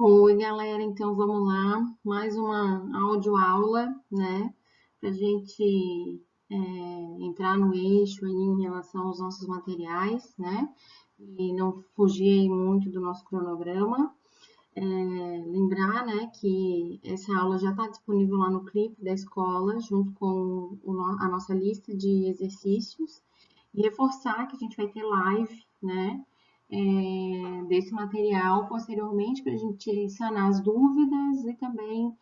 Oi, galera, então vamos lá, mais uma audioaula, né, para a gente entrar no eixo aí em relação aos nossos materiais, né, e não fugir muito do nosso cronograma. Lembrar, né, que essa aula já está disponível lá no clipe da escola, junto com a nossa lista de exercícios, e reforçar que a gente vai ter live, né, desse material posteriormente para a gente sanar as dúvidas e também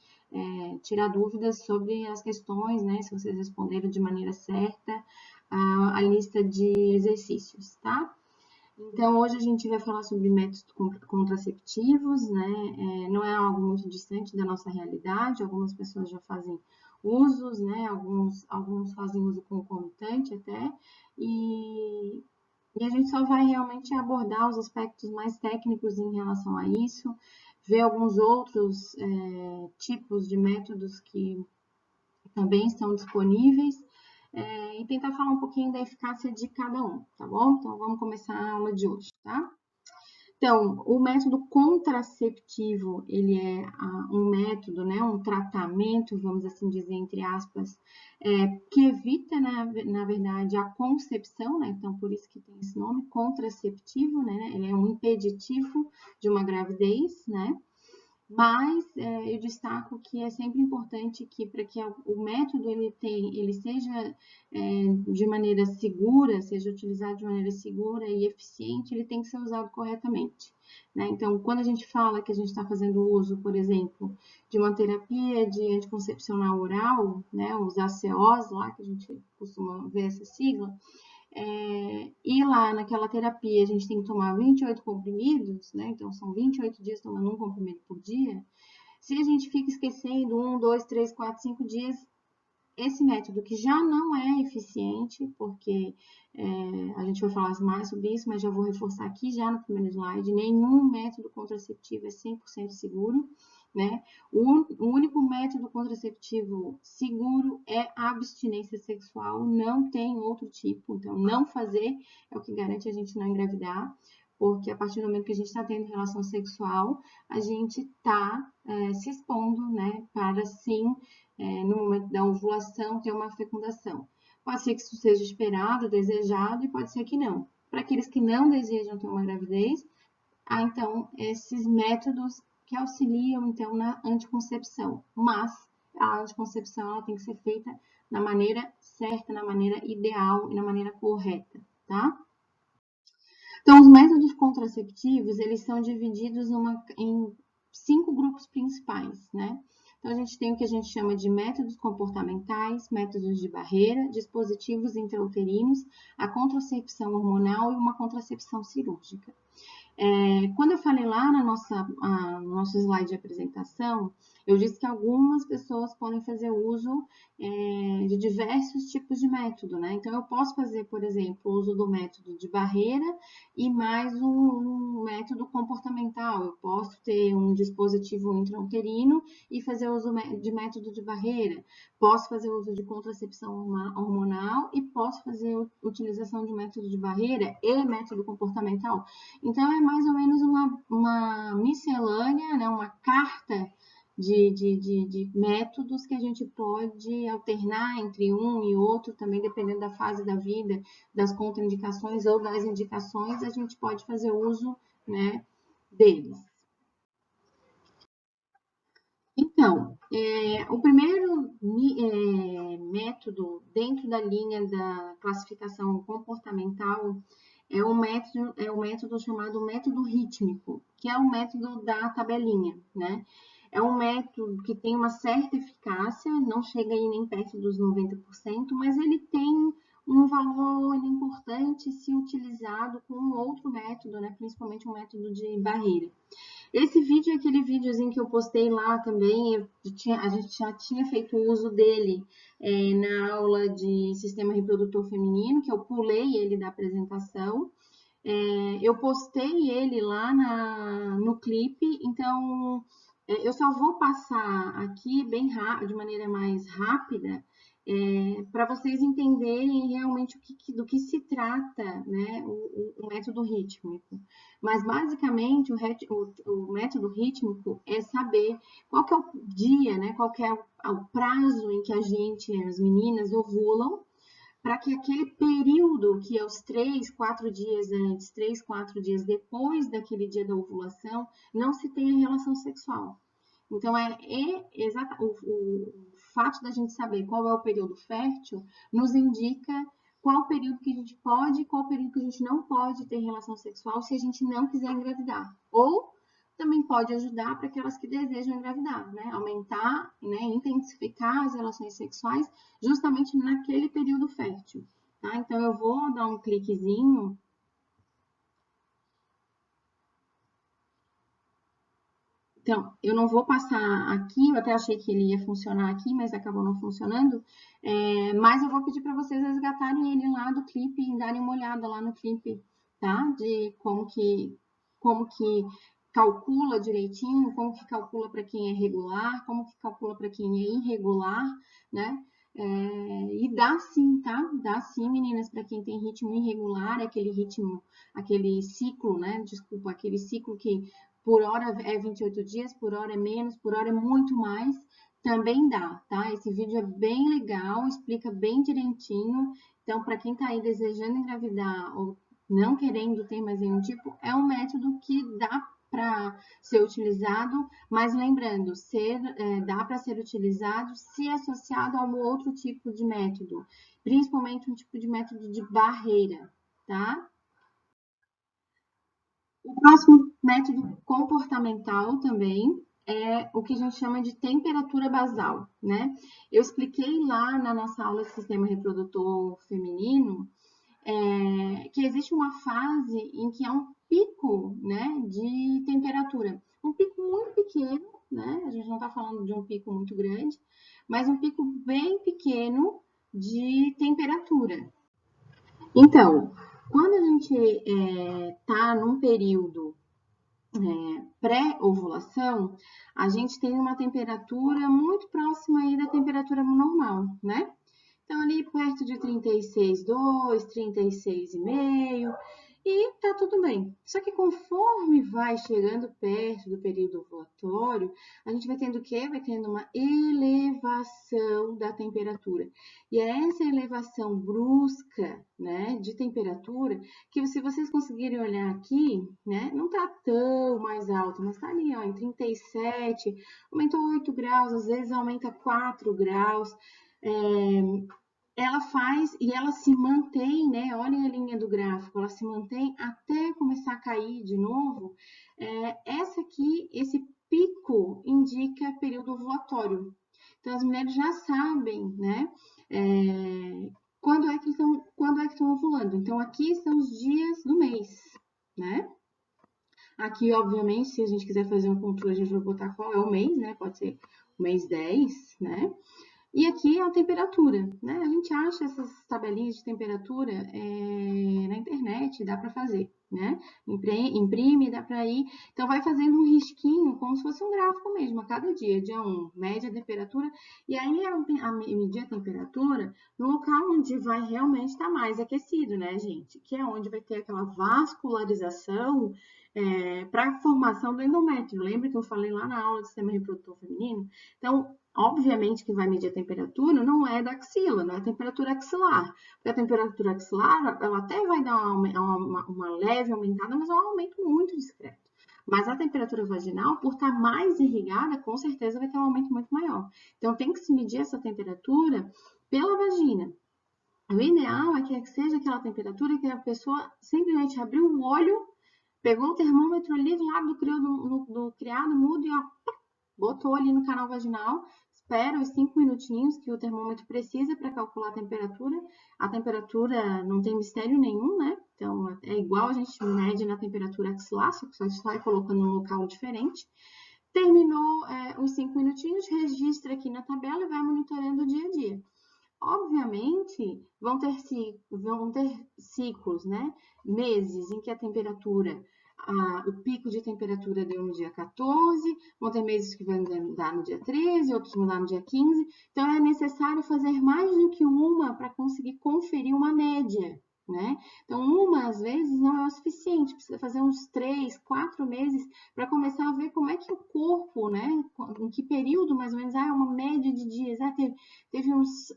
tirar dúvidas sobre as questões, né, se vocês responderam de maneira certa a lista de exercícios, tá? Então, hoje a gente vai falar sobre métodos contraceptivos, né? Não é algo muito distante da nossa realidade, algumas pessoas já fazem usos, né? Alguns fazem uso concomitante até, e, e a gente só vai realmente abordar os aspectos mais técnicos em relação a isso, ver alguns outros tipos de métodos que também estão disponíveis, e tentar falar um pouquinho da eficácia de cada um, tá bom? Então, vamos começar a aula de hoje, tá? Então, o método contraceptivo, ele é um método, né, um tratamento, vamos assim dizer, entre aspas, que evita, na verdade, a concepção, né, então por isso que tem esse nome, contraceptivo, né, ele é um impeditivo de uma gravidez, né, mas eu destaco que é sempre importante que para que o método ele seja de maneira segura, seja utilizado de maneira segura e eficiente, ele tem que ser usado corretamente, né? Então, quando a gente fala que a gente está fazendo uso, por exemplo, de uma terapia de anticoncepcional oral, né, os ACOs lá, que a gente costuma ver essa sigla, e lá naquela terapia a gente tem que tomar 28 comprimidos, né? Então são 28 dias tomando um comprimido por dia. Se a gente fica esquecendo 1, 2, 3, 4, 5 dias, esse método que já não é eficiente, porque a gente vai falar mais sobre isso, mas já vou reforçar aqui já no primeiro slide, nenhum método contraceptivo é 100% seguro, né? O único método contraceptivo seguro é a abstinência sexual, não tem outro tipo, então não fazer é o que garante a gente não engravidar, porque a partir do momento que a gente está tendo relação sexual, a gente está se expondo, né, para sim, no momento da ovulação, ter uma fecundação. Pode ser que isso seja esperado, desejado, e pode ser que não. Para aqueles que não desejam ter uma gravidez, há então esses métodos que auxiliam então na anticoncepção, mas a anticoncepção ela tem que ser feita na maneira certa, na maneira ideal e na maneira correta, tá? Então, os métodos contraceptivos, eles são divididos em 5 grupos principais, né? Então, a gente tem o que a gente chama de métodos comportamentais, métodos de barreira, dispositivos intrauterinos, a contracepção hormonal e uma contracepção cirúrgica. Quando eu falei lá no nosso slide de apresentação, eu disse que algumas pessoas podem fazer uso de diversos tipos de método, né? Então, eu posso fazer, por exemplo, uso do método de barreira e mais um método comportamental. Eu posso ter um dispositivo intrauterino e fazer uso de método de barreira. Posso fazer uso de contracepção hormonal e posso fazer utilização de método de barreira e método comportamental. Então, é mais ou menos uma miscelânea, né, uma carta de métodos que a gente pode alternar entre um e outro, também dependendo da fase da vida, das contraindicações ou das indicações, a gente pode fazer uso, né, deles. Então, o primeiro método dentro da linha da classificação comportamental é o método chamado método rítmico, que é o método da tabelinha, né? É um método que tem uma certa eficácia, não chega aí nem perto dos 90%, mas ele tem um valor importante se utilizado com outro método, né? Principalmente um método de barreira. Esse vídeo é aquele videozinho que eu postei lá também, a gente já tinha feito uso dele na aula de sistema reprodutor feminino, que eu pulei ele da apresentação. Eu postei ele lá no clipe, então eu só vou passar aqui bem rápido, de maneira mais rápida, para vocês entenderem realmente do que se trata, né, o método rítmico. Mas, basicamente, o método rítmico é saber qual que é o dia, né, qual que é o prazo em que as meninas ovulam, para que aquele período, que é os 3, 4 dias antes, 3, 4 dias depois daquele dia da ovulação, não se tenha relação sexual. Então, o fato da gente saber qual é o período fértil nos indica qual período que a gente pode e qual período que a gente não pode ter relação sexual se a gente não quiser engravidar. Ou também pode ajudar para aquelas que desejam engravidar, né? Aumentar, né? Intensificar as relações sexuais justamente naquele período fértil, tá? Então, eu vou dar um cliquezinho. Então, eu não vou passar aqui, eu até achei que ele ia funcionar aqui, mas acabou não funcionando. Mas eu vou pedir para vocês resgatarem ele lá do clipe e darem uma olhada lá no clipe, tá? De como que calcula direitinho, como que calcula para quem é regular, como que calcula para quem é irregular, né? E dá sim, tá? Dá sim, meninas, para quem tem ritmo irregular, aquele ciclo, né? Desculpa, aquele ciclo que por hora é 28 dias, por hora é menos, por hora é muito mais, também dá, tá? Esse vídeo é bem legal, explica bem direitinho. Então, para quem tá aí desejando engravidar ou não querendo ter mais nenhum tipo, é um método que dá para ser utilizado, mas lembrando, dá para ser utilizado se associado a um outro tipo de método, principalmente um tipo de método de barreira, tá? O próximo método comportamental também é o que a gente chama de temperatura basal, né? Eu expliquei lá na nossa aula de sistema reprodutor feminino que existe uma fase em que há um pico, né, de temperatura. Um pico muito pequeno, né? A gente não está falando de um pico muito grande, mas um pico bem pequeno de temperatura. Então, quando a gente está num período pré-ovulação, a gente tem uma temperatura muito próxima aí da temperatura normal, né? Então, ali perto de 36,2, 36,5, e tá tudo bem. Só que conforme vai chegando perto do período ovulatório, a gente vai tendo o quê? Vai tendo uma elevação da temperatura. E é essa elevação brusca, né, de temperatura, que se vocês conseguirem olhar aqui, né, não tá tão mais alto, mas tá ali, ó, em 37, aumentou 8 graus, às vezes aumenta 4 graus. Ela faz e ela se mantém, né? Olhem a linha do gráfico, ela se mantém até começar a cair de novo. Essa aqui, esse pico, indica período ovulatório. Então, as mulheres já sabem, né? Quando é que estão ovulando. Então, aqui são os dias do mês, né? Aqui, obviamente, se a gente quiser fazer um controle, a gente vai botar qual é o mês, né? Pode ser o mês 10, né? E aqui é a temperatura, né? A gente acha essas tabelinhas de temperatura na internet, dá para fazer, né? Imprime, dá para ir. Então, vai fazendo um risquinho, como se fosse um gráfico mesmo, a cada dia. Dia 1, média temperatura. E aí, a medir a temperatura no local onde vai realmente estar mais aquecido, né, gente? Que é onde vai ter aquela vascularização para a formação do endométrio. Lembra que eu falei lá na aula do sistema reprodutor feminino? Então, obviamente que vai medir a temperatura não é da axila, não é a temperatura axilar. Porque a temperatura axilar, ela até vai dar uma leve aumentada, mas é um aumento muito discreto. Mas a temperatura vaginal, por estar mais irrigada, com certeza vai ter um aumento muito maior. Então, tem que se medir essa temperatura pela vagina. O ideal é que seja aquela temperatura que a pessoa simplesmente abriu o olho, pegou o termômetro ali do lado do criado mudo e ó, botou ali no canal vaginal, espera os 5 minutinhos que o termômetro precisa para calcular a temperatura. A temperatura não tem mistério nenhum, né? Então, é igual a gente mede na temperatura axilar, só que a gente vai colocando num local diferente. Terminou os 5 minutinhos, registra aqui na tabela e vai monitorando o dia a dia. Obviamente, vão ter ciclos, né? Meses em que a temperatura o pico de temperatura deu no dia 14, vão ter meses que vão dar no dia 13, outros vão dar no dia 15. Então, é necessário fazer mais do que uma para conseguir conferir uma média, né? Então, uma, às vezes, não é o suficiente. Precisa fazer uns 3, 4 meses para começar a ver como é que o corpo, né? Em que período, mais ou menos, uma média de dias. Teve uns...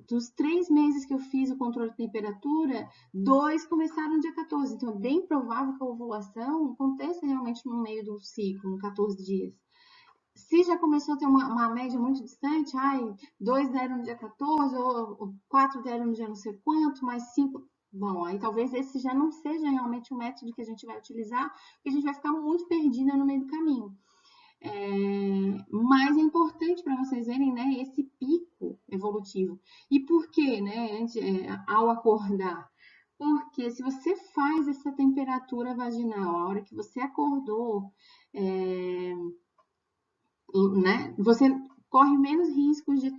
Dos 3 meses que eu fiz o controle de temperatura, 2 começaram no dia 14. Então, é bem provável que a ovulação aconteça realmente no meio do ciclo, em 14 dias. Se já começou a ter uma média muito distante, 2 deram no dia 14, ou 4 deram no dia não sei quanto, mais 5... Bom, aí talvez esse já não seja realmente o método que a gente vai utilizar, porque a gente vai ficar muito perdida no meio do caminho. Mas é importante para vocês verem, né, esse pico evolutivo. E por quê, né, ao acordar? Porque se você faz essa temperatura vaginal, a hora que você acordou, né, você corre menos riscos de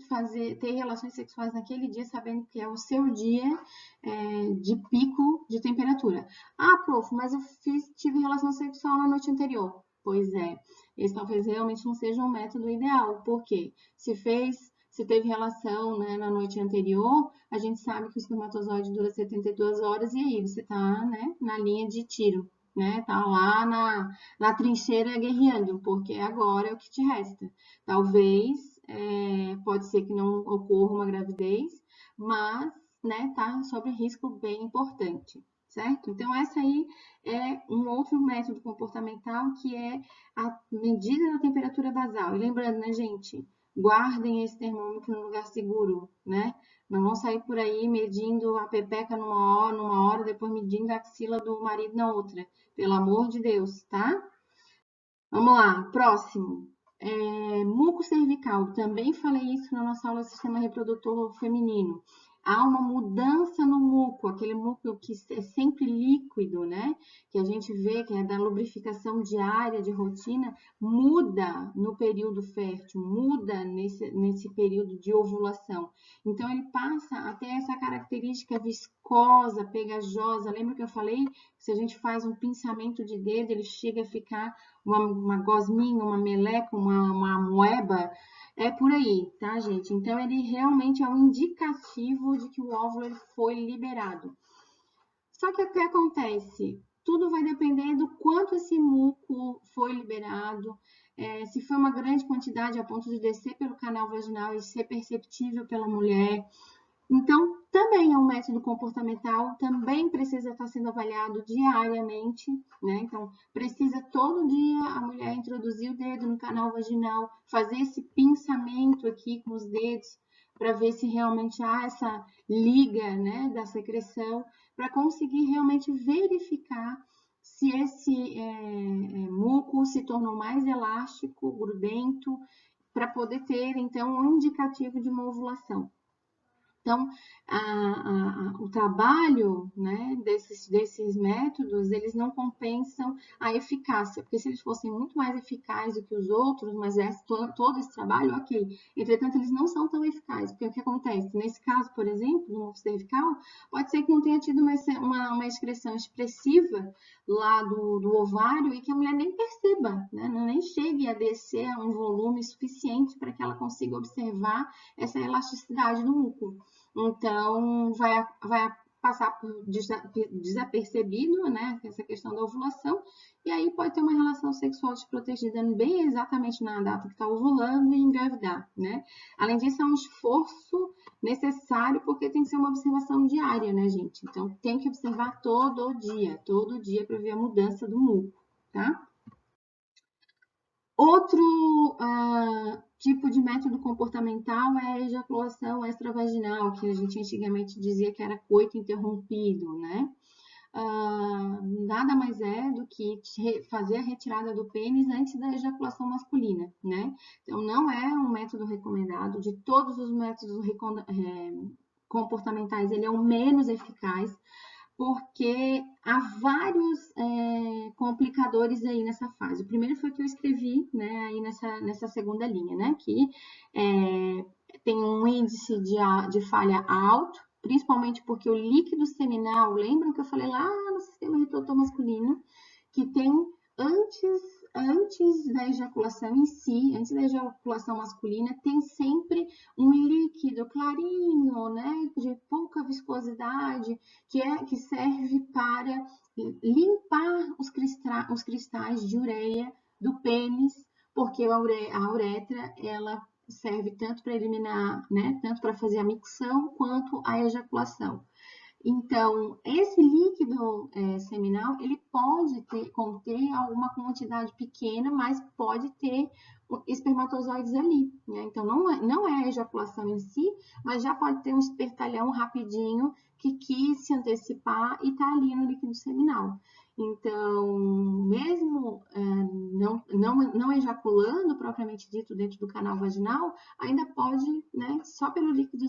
ter relações sexuais naquele dia, sabendo que é o seu dia de pico de temperatura. Prof, mas eu tive relação sexual na noite anterior. Pois é, esse talvez realmente não seja um método ideal, porque se teve relação, né, na noite anterior, a gente sabe que o espermatozoide dura 72 horas e aí você está, né, na linha de tiro, né, tá lá na trincheira guerreando, porque agora é o que te resta. Talvez, pode ser que não ocorra uma gravidez, mas, né, tá sob risco bem importante. Certo? Então, essa aí é um outro método comportamental que é a medida da temperatura basal. E lembrando, né, gente, guardem esse termômetro no lugar seguro, né? Não vão sair por aí medindo a pepeca numa hora, depois medindo a axila do marido na outra. Pelo amor de Deus, tá? Vamos lá, próximo. Muco cervical. Também falei isso na nossa aula de sistema reprodutor feminino. Há uma mudança no muco, aquele muco que é sempre líquido, né? Que a gente vê que é da lubrificação diária, de rotina, muda no período fértil, muda nesse período de ovulação. Então, ele passa a ter essa característica viscosa, pegajosa. Lembra que eu falei? Se a gente faz um pinçamento de dedo, ele chega a ficar uma gosminha, uma meleca, uma moeba, é por aí, tá, gente? Então, ele realmente é um indicativo de que o óvulo ele foi liberado. Só que o que acontece? Tudo vai depender do quanto esse muco foi liberado, se foi uma grande quantidade a ponto de descer pelo canal vaginal e ser perceptível pela mulher. Então, também é um método comportamental, também precisa estar sendo avaliado diariamente, né? Então, precisa todo dia a mulher introduzir o dedo no canal vaginal, fazer esse pinçamento aqui com os dedos, para ver se realmente há essa liga, né, da secreção, para conseguir realmente verificar se esse muco se tornou mais elástico, grudento, para poder ter, então, um indicativo de uma ovulação. Então, o trabalho, né, desses métodos, eles não compensam a eficácia, porque se eles fossem muito mais eficazes do que os outros, mas todo esse trabalho, ok. Entretanto, eles não são tão eficazes, porque o que acontece? Nesse caso, por exemplo, no muco cervical, pode ser que não tenha tido uma excreção expressiva lá do ovário e que a mulher nem perceba, né, nem chegue a descer a um volume suficiente para que ela consiga observar essa elasticidade do muco. Então, vai passar por desapercebido, né, essa questão da ovulação, e aí pode ter uma relação sexual desprotegida bem exatamente na data que está ovulando e engravidar, né? Além disso, é um esforço necessário, porque tem que ser uma observação diária, né, gente? Então, tem que observar todo dia para ver a mudança do muco, tá? Outro tipo de método comportamental é a ejaculação extravaginal, que a gente antigamente dizia que era coito interrompido, né? Nada mais é do que fazer a retirada do pênis antes da ejaculação masculina, né? Então, não é um método recomendado. De todos os métodos comportamentais, ele é o menos eficaz, porque há vários complicadores aí nessa fase. O primeiro foi que eu escrevi, né, aí nessa segunda linha, né, que tem um índice de falha alto, principalmente porque o líquido seminal, lembram que eu falei lá no sistema reprodutor masculino, que tem antes da ejaculação em si, antes da ejaculação masculina, tem sempre um líquido clarinho, né, de pouca viscosidade, que serve para limpar os cristais de ureia do pênis, porque a uretra, ela serve tanto para eliminar, né, tanto para fazer a micção quanto a ejaculação. Então, esse líquido seminal, ele pode conter alguma quantidade pequena, mas pode ter espermatozoides ali, né? Então, não é a ejaculação em si, mas já pode ter um espertalhão rapidinho que quis se antecipar e está ali no líquido seminal. Então, mesmo não ejaculando propriamente dito dentro do canal vaginal, ainda pode, né, só pelo líquido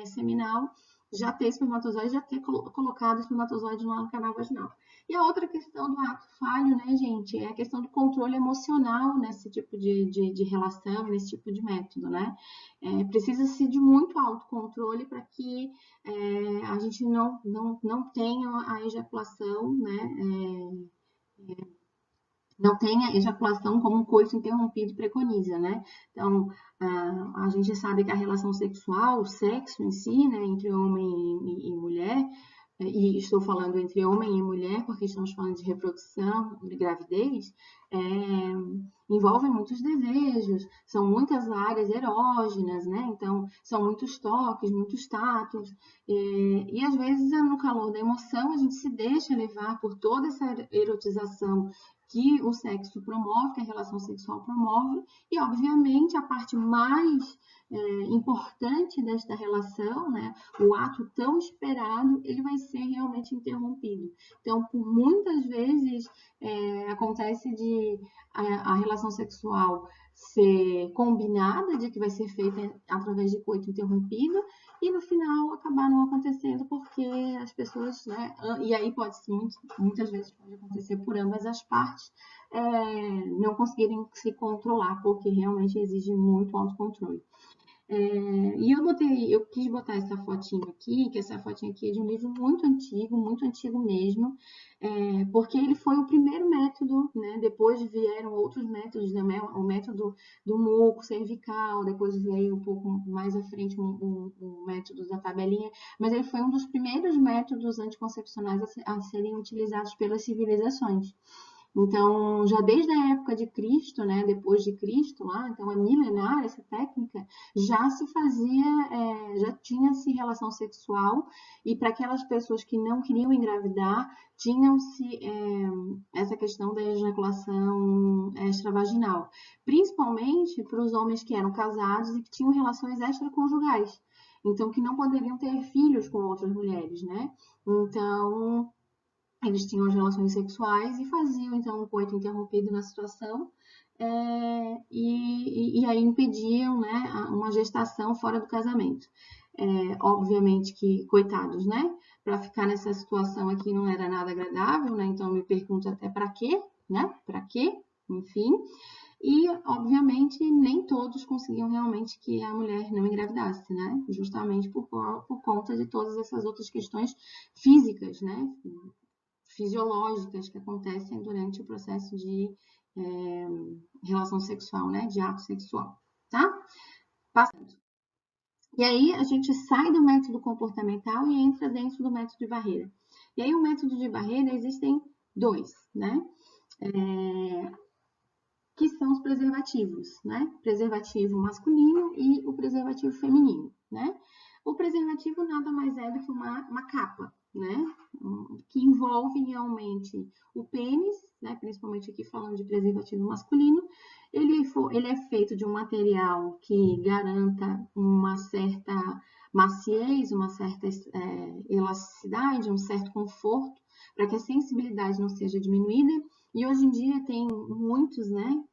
seminal, já ter espermatozoide, já ter colocado espermatozoide lá no canal vaginal. E a outra questão do ato falho, né, gente, é a questão do controle emocional nesse tipo de relação, nesse tipo de método, né? Precisa-se de muito autocontrole para que a gente não tenha a ejaculação, né? Não tenha ejaculação como um coito interrompido preconiza, né? Então, a gente sabe que a relação sexual, o sexo em si, né, entre homem e mulher, e estou falando entre homem e mulher, porque estamos falando de reprodução, de gravidez, envolvem muitos desejos, são muitas áreas erógenas, né? Então, são muitos toques, muitos tatos, e às vezes, no calor da emoção, a gente se deixa levar por toda essa erotização que o sexo promove, que a relação sexual promove, e obviamente a parte mais importante desta relação, né, o ato tão esperado, ele vai ser realmente interrompido. Então, por muitas vezes acontece de a relação sexual ser combinada, de que vai ser feita através de coito interrompido, e no final acabar não acontecendo porque as pessoas, né, e aí muitas vezes pode acontecer por ambas as partes, não conseguirem se controlar, porque realmente exige muito autocontrole. E eu quis botar essa fotinha aqui, que essa fotinha aqui é de um livro muito antigo mesmo, porque ele foi o primeiro método, né? Depois vieram outros métodos, né? O método do muco cervical, depois veio um pouco mais à frente um método da tabelinha, mas ele foi um dos primeiros métodos anticoncepcionais a serem utilizados pelas civilizações. Então, já desde a época de Cristo, né, depois de Cristo, lá, então é milenar essa técnica, já se fazia, já tinha-se relação sexual, e para aquelas pessoas que não queriam engravidar, tinham-se essa questão da ejaculação extravaginal, principalmente para os homens que eram casados e que tinham relações extraconjugais, então que não poderiam ter filhos com outras mulheres, né? Então, eles tinham as relações sexuais e faziam, então, um coito interrompido na situação, e aí impediam, né, uma gestação fora do casamento. Obviamente que, coitados, né, para ficar nessa situação aqui não era nada agradável, né, então eu me pergunto até para quê, né, para quê, enfim. E, obviamente, nem todos conseguiam realmente que a mulher não engravidasse, né, justamente por conta de todas essas outras questões físicas, né, fisiológicas que acontecem durante o processo de relação sexual, né, de ato sexual, tá? Passando. E aí a gente sai do método comportamental e entra dentro do método de barreira. E aí o método de barreira existem dois, né? Que são os preservativos, né? Preservativo masculino e o preservativo feminino, né? O preservativo nada mais é do que uma capa, né? Que envolve realmente o pênis, né? Principalmente aqui falando de preservativo masculino. Ele é feito de um material que garanta uma certa maciez, uma certa elasticidade, um certo conforto, para que a sensibilidade não seja diminuída. E hoje em dia tem muitos, né,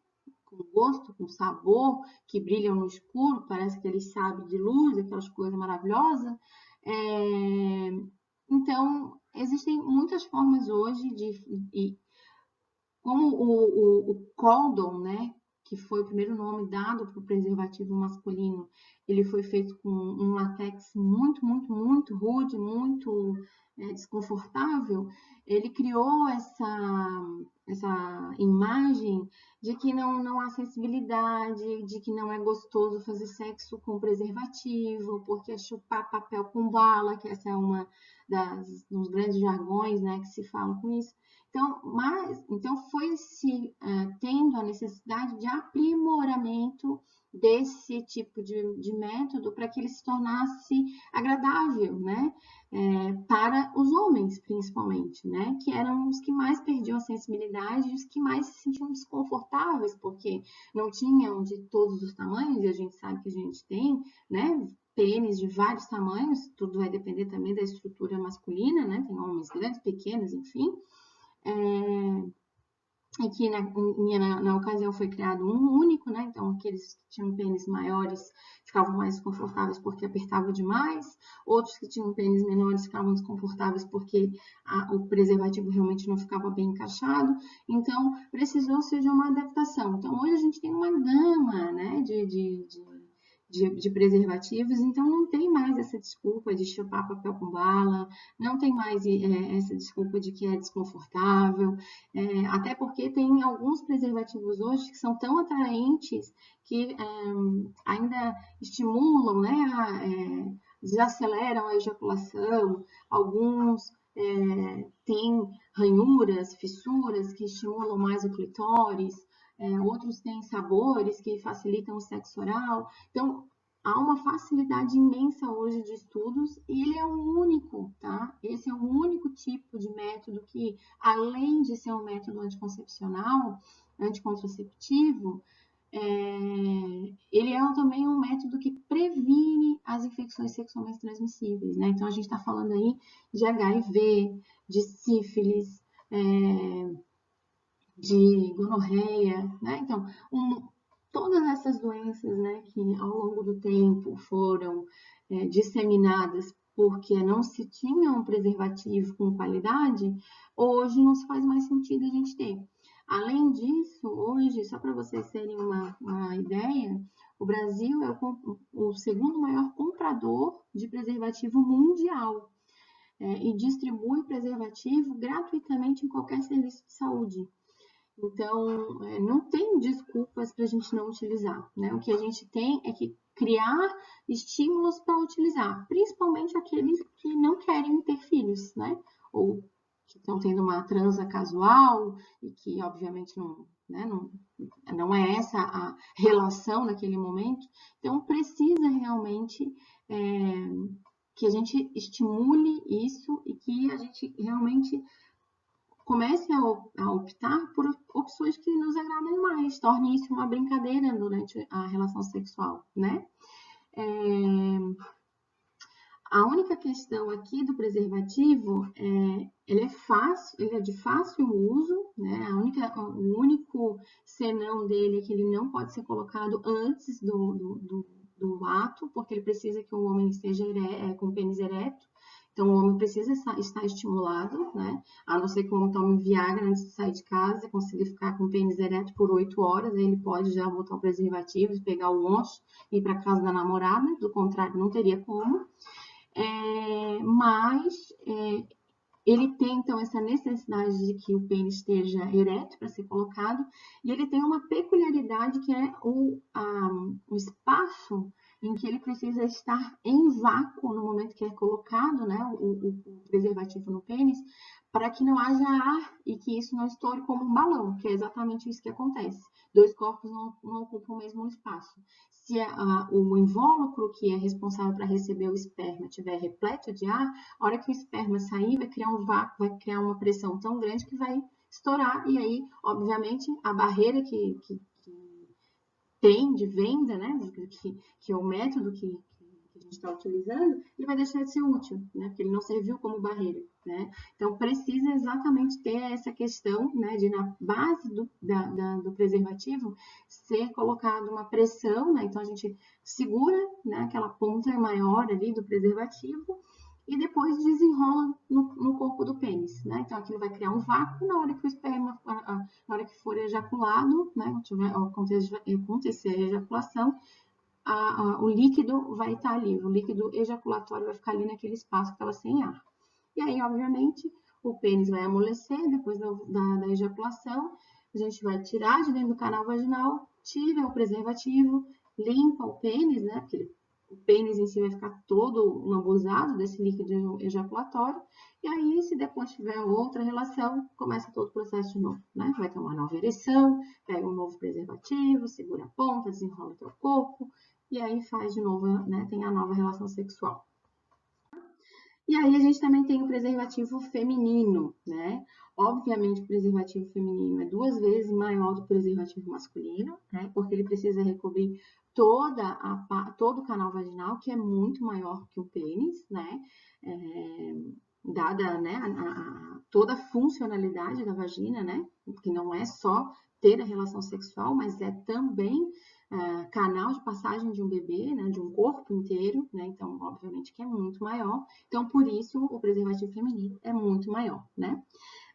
com gosto, com sabor, que brilham no escuro, parece que eles sabem de luz, aquelas coisas maravilhosas. Então, existem muitas formas hoje como o condom, né, que foi o primeiro nome dado para o preservativo masculino, ele foi feito com um látex muito rude, muito desconfortável. Ele criou essa imagem de que não há sensibilidade, de que não é gostoso fazer sexo com preservativo, porque é chupar papel com bala, que essa é uma dos grandes jargões, né, que se fala com isso. Então foi se tendo a necessidade de aprimoramento desse tipo de método para que ele se tornasse agradável, né? Para os homens, principalmente, né? Que eram os que mais perdiam a sensibilidade e os que mais se sentiam desconfortáveis, porque não tinham de todos os tamanhos, e a gente sabe que a gente tem, né? Pênis de vários tamanhos, tudo vai depender também da estrutura masculina, né? Tem homens grandes, pequenos, enfim. Aqui na ocasião foi criado um único, né? Então aqueles que tinham pênis maiores ficavam mais desconfortáveis porque apertava demais, outros que tinham pênis menores ficavam desconfortáveis porque o preservativo realmente não ficava bem encaixado. Então precisou-se de uma adaptação. Então hoje a gente tem uma gama, né, de preservativos, então não tem mais essa desculpa de chupar papel com bala, não tem mais essa desculpa de que é desconfortável, até porque tem alguns preservativos hoje que são tão atraentes que ainda estimulam, né, desaceleram a ejaculação, alguns têm ranhuras, fissuras que estimulam mais o clitóris, outros têm sabores que facilitam o sexo oral. Então, há uma facilidade imensa hoje de estudos e ele é o único, tá? Esse é o único tipo de método que, além de ser um método anticoncepcional, anticontraceptivo, ele é também um método que previne as infecções sexualmente transmissíveis, né? Então, a gente está falando aí de HIV, de sífilis, de gonorreia, né? Então, todas essas doenças, né, que ao longo do tempo foram disseminadas porque não se tinha um preservativo com qualidade, hoje não se faz mais sentido a gente ter. Além disso, hoje, só para vocês terem uma ideia, o Brasil é o segundo maior comprador de preservativo mundial e distribui preservativo gratuitamente em qualquer serviço de saúde. Então, não tem desculpas para a gente não utilizar, né? O que a gente tem é que criar estímulos para utilizar, principalmente aqueles que não querem ter filhos, né? Ou que estão tendo uma transa casual e que, obviamente, não é essa a relação naquele momento. Então, precisa realmente que a gente estimule isso e que a gente realmente comece a optar por opções que nos agradem mais, torne isso uma brincadeira durante a relação sexual, né? A única questão aqui do preservativo ele é de fácil uso, né? O único senão dele é que ele não pode ser colocado antes do ato, porque ele precisa que o homem esteja com o pênis ereto. Então, o homem precisa estar estimulado, né? A não ser que o homem tome Viagra antes de sair de casa, conseguir ficar com o pênis ereto por 8 horas, aí ele pode já botar o preservativo, pegar o monstro e ir para casa da namorada, do contrário, não teria como. Mas ele tem, então, essa necessidade de que o pênis esteja ereto para ser colocado, e ele tem uma peculiaridade que é o espaço em que ele precisa estar em vácuo no momento que é colocado, né, o preservativo no pênis, para que não haja ar e que isso não estoure como um balão, que é exatamente isso que acontece. Dois corpos não ocupam o mesmo espaço. Se o invólucro que é responsável para receber o esperma estiver repleto de ar, a hora que o esperma sair, vai criar um vácuo, vai criar uma pressão tão grande que vai estourar, e aí, obviamente, a barreira que tem de venda, né, que é o método que a gente está utilizando, ele vai deixar de ser útil, né, porque ele não serviu como barreira, né. Então, precisa exatamente ter essa questão, né, de na base do preservativo ser colocada uma pressão, né, então a gente segura, né, aquela ponta maior ali do preservativo e depois desenrola no corpo do pênis, né? Então aquilo vai criar um vácuo na hora que o esperma, na hora que for ejaculado, né? Acontecer a ejaculação, o líquido vai estar ali, o líquido ejaculatório vai ficar ali naquele espaço que estava sem ar. E aí, obviamente, o pênis vai amolecer depois da ejaculação, a gente vai tirar de dentro do canal vaginal, tira o preservativo, limpa o pênis, né? Porque o pênis em si vai ficar todo lambuzado desse líquido ejaculatório. E aí, se depois tiver outra relação, começa todo o processo de novo, né? Vai ter uma nova ereção, pega um novo preservativo, segura a ponta, desenrola o teu corpo, e aí faz de novo, né? Tem a nova relação sexual. E aí a gente também tem o preservativo feminino, né? Obviamente o preservativo feminino é 2 vezes maior do que o preservativo masculino, né? Porque ele precisa recobrir todo o canal vaginal, que é muito maior que o pênis, né? Dada, né, toda a funcionalidade da vagina, né? Que não é só ter a relação sexual, mas é também canal de passagem de um bebê, né, de um corpo inteiro, né? Então, obviamente que é muito maior. Então, por isso, o preservativo feminino é muito maior, né?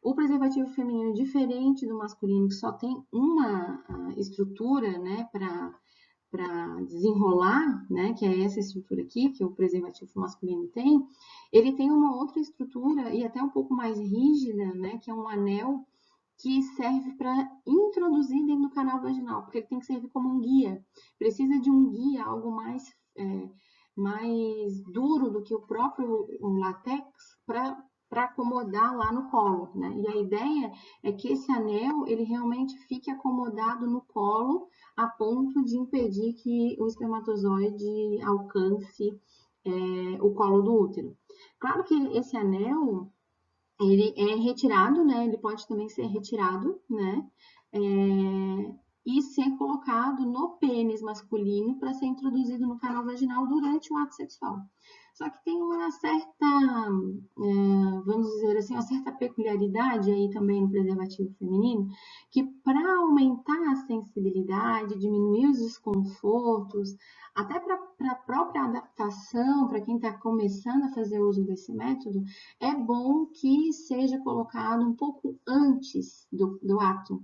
O preservativo feminino, diferente do masculino, que só tem uma estrutura, né, para desenrolar, né, que é essa estrutura aqui, que o preservativo masculino tem, ele tem uma outra estrutura e até um pouco mais rígida, né, que é um anel que serve para introduzir dentro do canal vaginal, porque ele tem que servir como um guia. Precisa de um guia, algo mais duro do que o próprio látex para acomodar lá no colo, né? E a ideia é que esse anel ele realmente fique acomodado no colo a ponto de impedir que o espermatozoide alcance o colo do útero. Claro que esse anel ele é retirado, né? Ele pode também ser retirado, né? E ser colocado no pênis masculino para ser introduzido no canal vaginal durante o ato sexual. Só que tem uma certa, vamos dizer assim, uma certa peculiaridade aí também no preservativo feminino, que para aumentar a sensibilidade, diminuir os desconfortos, até para a própria adaptação, para quem está começando a fazer uso desse método, é bom que seja colocado um pouco antes do ato.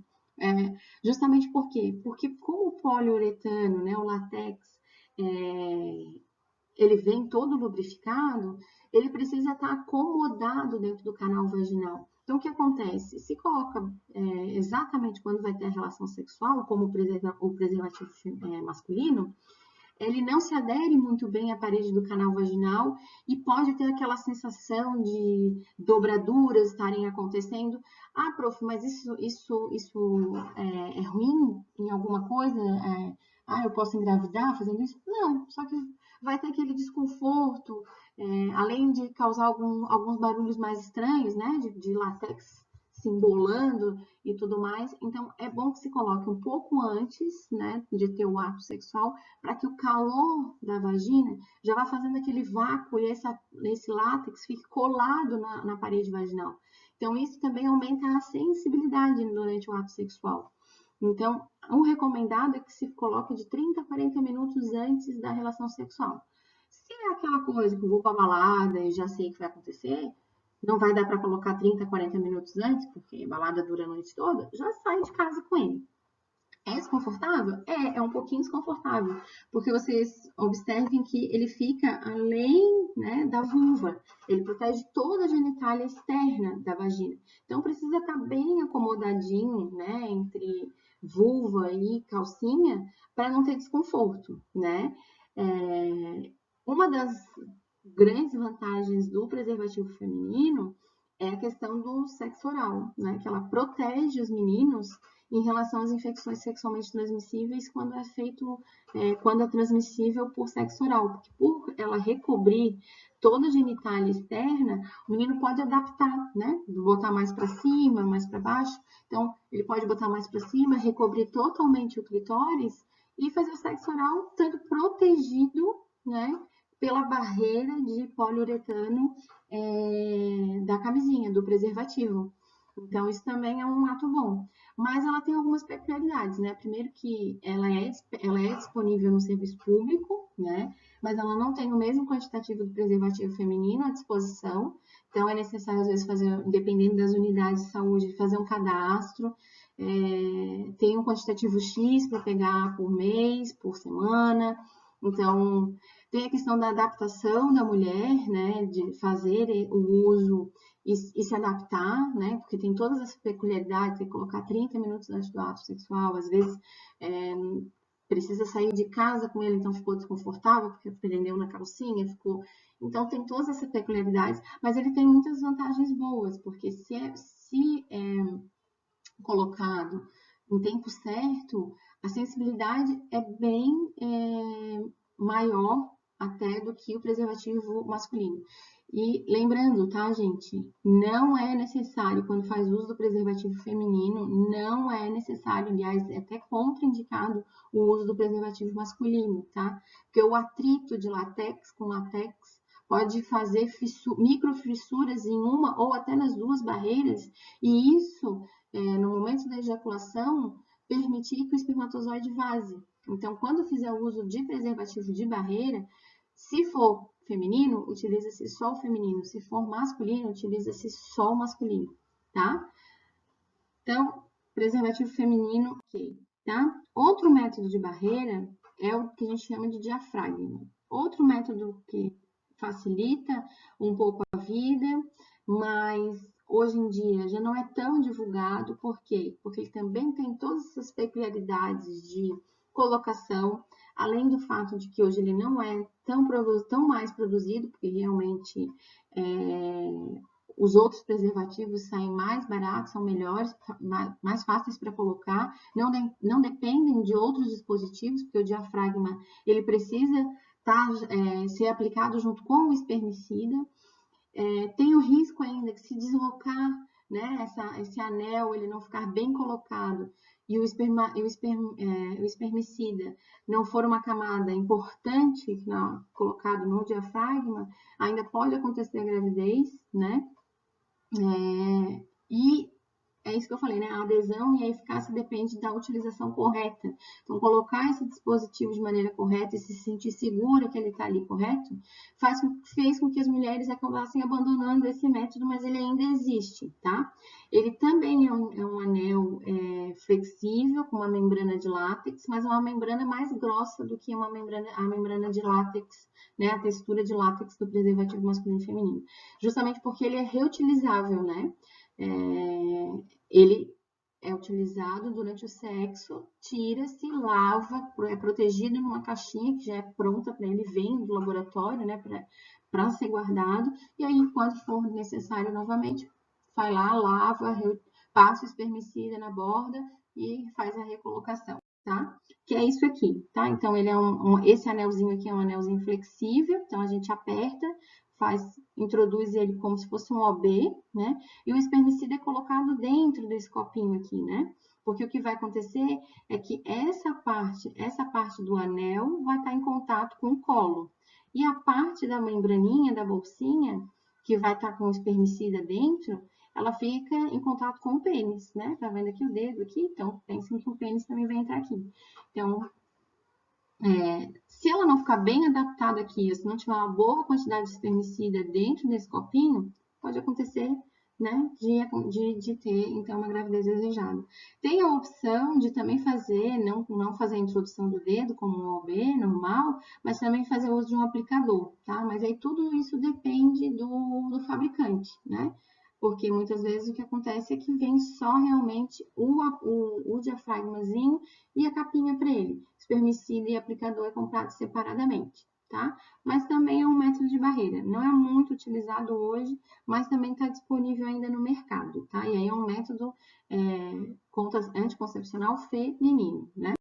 Justamente por quê? Porque como o poliuretano, né, o látex, ele vem todo lubrificado, ele precisa estar acomodado dentro do canal vaginal. Então, o que acontece? Se coloca exatamente quando vai ter a relação sexual, como o preservativo masculino, ele não se adere muito bem à parede do canal vaginal e pode ter aquela sensação de dobraduras estarem acontecendo. Ah, prof, mas isso é ruim em alguma coisa? Eu posso engravidar fazendo isso? Não, só que vai ter aquele desconforto, além de causar alguns barulhos mais estranhos, né, de látex se embolando e tudo mais. Então, é bom que se coloque um pouco antes, né, de ter o ato sexual, para que o calor da vagina já vá fazendo aquele vácuo e esse látex fique colado na parede vaginal. Então, isso também aumenta a sensibilidade durante o ato sexual. Então, o recomendado é que se coloque de 30 a 40 minutos antes da relação sexual. Se é aquela coisa que eu vou para balada e já sei que vai acontecer, não vai dar para colocar 30, 40 minutos antes, porque a balada dura a noite toda, já sai de casa com ele. É desconfortável? É um pouquinho desconfortável, porque vocês observem que ele fica além, né, da vulva, ele protege toda a genitália externa da vagina. Então precisa estar bem acomodadinho, né, entre vulva e calcinha, para não ter desconforto, né? Uma das grandes vantagens do preservativo feminino é a questão do sexo oral, né? Que ela protege os meninos em relação às infecções sexualmente transmissíveis quando é transmissível por sexo oral, porque por ela recobrir toda a genitália externa, o menino pode adaptar, né? Botar mais para cima, mais para baixo. Então, ele pode botar mais para cima, recobrir totalmente o clitóris e fazer o sexo oral estando protegido, né? Pela barreira de poliuretano da camisinha, do preservativo. Então, isso também é um ato bom. Mas ela tem algumas peculiaridades, né? Primeiro que ela é disponível no serviço público, né? Mas ela não tem o mesmo quantitativo do preservativo feminino à disposição. Então, é necessário, às vezes, fazer, dependendo das unidades de saúde, fazer um cadastro. Tem um quantitativo X para pegar por mês, por semana. Então, tem a questão da adaptação da mulher, né? De fazer o uso e se adaptar, né? Porque tem todas as peculiaridades, tem que colocar 30 minutos antes do ato sexual, às vezes precisa sair de casa com ele, então ficou desconfortável, porque prendeu na calcinha, ficou. Então tem todas essas peculiaridades, mas ele tem muitas vantagens boas, porque se é colocado em tempo certo, a sensibilidade é bem maior até do que o preservativo masculino. E lembrando, tá, gente? Não é necessário, quando faz uso do preservativo feminino, não é necessário, aliás, é até contraindicado o uso do preservativo masculino, tá? Porque o atrito de látex com látex pode fazer microfissuras em uma ou até nas duas barreiras, e isso, no momento da ejaculação, permitir que o espermatozoide vaze. Então, quando fizer o uso de preservativo de barreira, se for feminino, utiliza-se só o feminino. Se for masculino, utiliza-se só o masculino, tá? Então, preservativo feminino, ok, tá? Outro método de barreira é o que a gente chama de diafragma. Outro método que facilita um pouco a vida, mas hoje em dia já não é tão divulgado. Por quê? Porque ele também tem todas essas peculiaridades de colocação, além do fato de que hoje ele não é tão mais produzido, porque realmente os outros preservativos saem mais baratos, são melhores, mais fáceis para colocar, não dependem de outros dispositivos, porque o diafragma ele precisa ser aplicado junto com o espermicida. Tem o risco ainda que se deslocar, né, esse anel ele não ficar bem colocado e o espermicida não for uma camada importante colocado no diafragma, ainda pode acontecer a gravidez, né? E é isso que eu falei, né? A adesão e a eficácia depende da utilização correta. Então, colocar esse dispositivo de maneira correta e se sentir segura que ele está ali correto, fez com que as mulheres acabassem abandonando esse método, mas ele ainda existe, tá? Ele também é um anel flexível, com uma membrana de látex, mas uma membrana mais grossa do que a membrana de látex, né? A textura de látex do preservativo masculino e feminino. Justamente porque ele é reutilizável, né? Ele é utilizado durante o sexo, tira-se, lava, é protegido numa caixinha que já é pronta para ele, vem do laboratório, né, para ser guardado, e aí, quando for necessário novamente, vai lá, lava, passa o espermicida na borda e faz a recolocação, tá? Que é isso aqui, tá? Então, ele esse anelzinho aqui é um anelzinho flexível, então a gente aperta, introduz ele como se fosse um OB, né? E o espermicida é colocado dentro desse copinho aqui, né? Porque o que vai acontecer é que essa parte do anel vai estar em contato com o colo. E a parte da membraninha, da bolsinha, que vai estar com o espermicida dentro, ela fica em contato com o pênis, né? Tá vendo aqui o dedo aqui? Então, pensem que o pênis também vai entrar aqui. Então, se ela não ficar bem adaptada aqui, se não tiver uma boa quantidade de espermicida dentro desse copinho, pode acontecer, né, de ter, então, uma gravidez desejada. Tem a opção de também fazer, não fazer a introdução do dedo, como um OB normal, mas também fazer uso de um aplicador, tá? Mas aí tudo isso depende do fabricante, né? Porque muitas vezes o que acontece é que vem só realmente o diafragmazinho e a capinha para ele. Espermicida e aplicador é comprado separadamente, tá? Mas também é um método de barreira. Não é muito utilizado hoje, mas também está disponível ainda no mercado, tá? E aí é um método anticoncepcional feminino, né?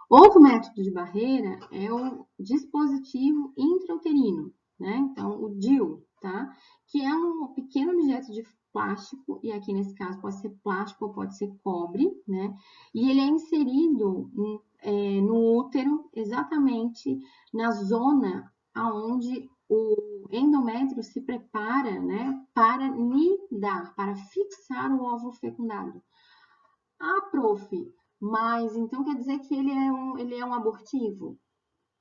Outro método de barreira é o dispositivo intrauterino, né? Então, o DIU, tá? Que é um pequeno objeto de plástico, e aqui nesse caso pode ser plástico ou pode ser cobre, né? E ele é inserido no útero, exatamente na zona aonde o endométrio se prepara, né, para nidar, para fixar o óvulo fecundado. Ah, prof, mas então quer dizer que ele é um abortivo?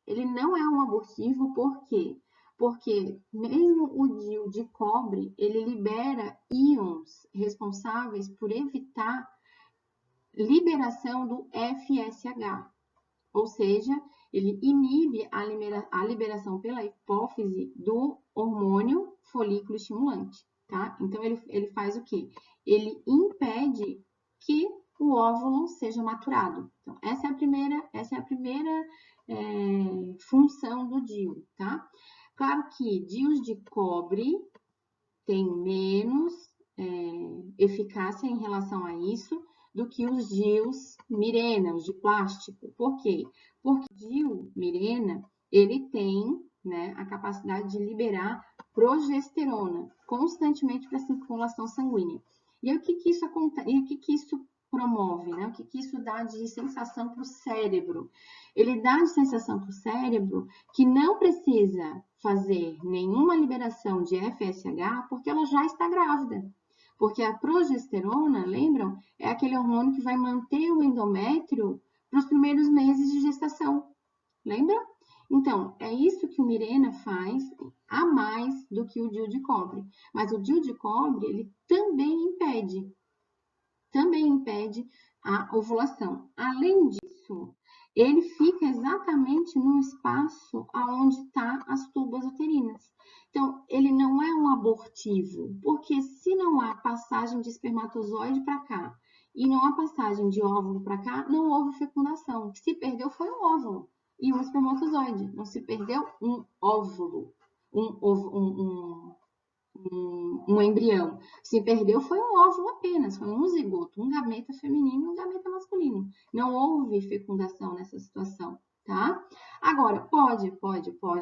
Ele não é um abortivo, por quê? Porque mesmo o DIU de cobre, ele libera íons responsáveis por evitar liberação do FSH, ou seja, ele inibe a liberação pela hipófise do hormônio folículo estimulante, tá? Então, ele faz o quê? Ele impede que o óvulo seja maturado. Então, essa é a primeira função do DIU, tá? Claro que DIUs de cobre têm menos eficácia em relação a isso do que os DIUs Mirena, os de plástico. Por quê? Porque o DIU Mirena, ele tem, né, a capacidade de liberar progesterona constantemente para a circulação sanguínea. E aí, o que que isso acontece? E o que que isso promove, né? O que que isso dá de sensação para o cérebro? Ele dá de sensação para o cérebro que não precisa fazer nenhuma liberação de FSH porque ela já está grávida. Porque a progesterona, lembram? É aquele hormônio que vai manter o endométrio para os primeiros meses de gestação. Lembra? Então, é isso que o Mirena faz a mais do que o DIU de cobre. Mas o DIU de cobre, ele também impede a ovulação. Além disso, ele fica exatamente no espaço aonde está as tubas uterinas. Então, ele não é um abortivo, porque se não há passagem de espermatozoide para cá e não há passagem de óvulo para cá, não houve fecundação. O que se perdeu foi um óvulo e um espermatozoide. Não se perdeu um óvulo, um embrião. Se perdeu foi um óvulo apenas, foi um zigoto, um gameta feminino e um gameta masculino. Não houve fecundação nessa situação, tá? Agora, pode.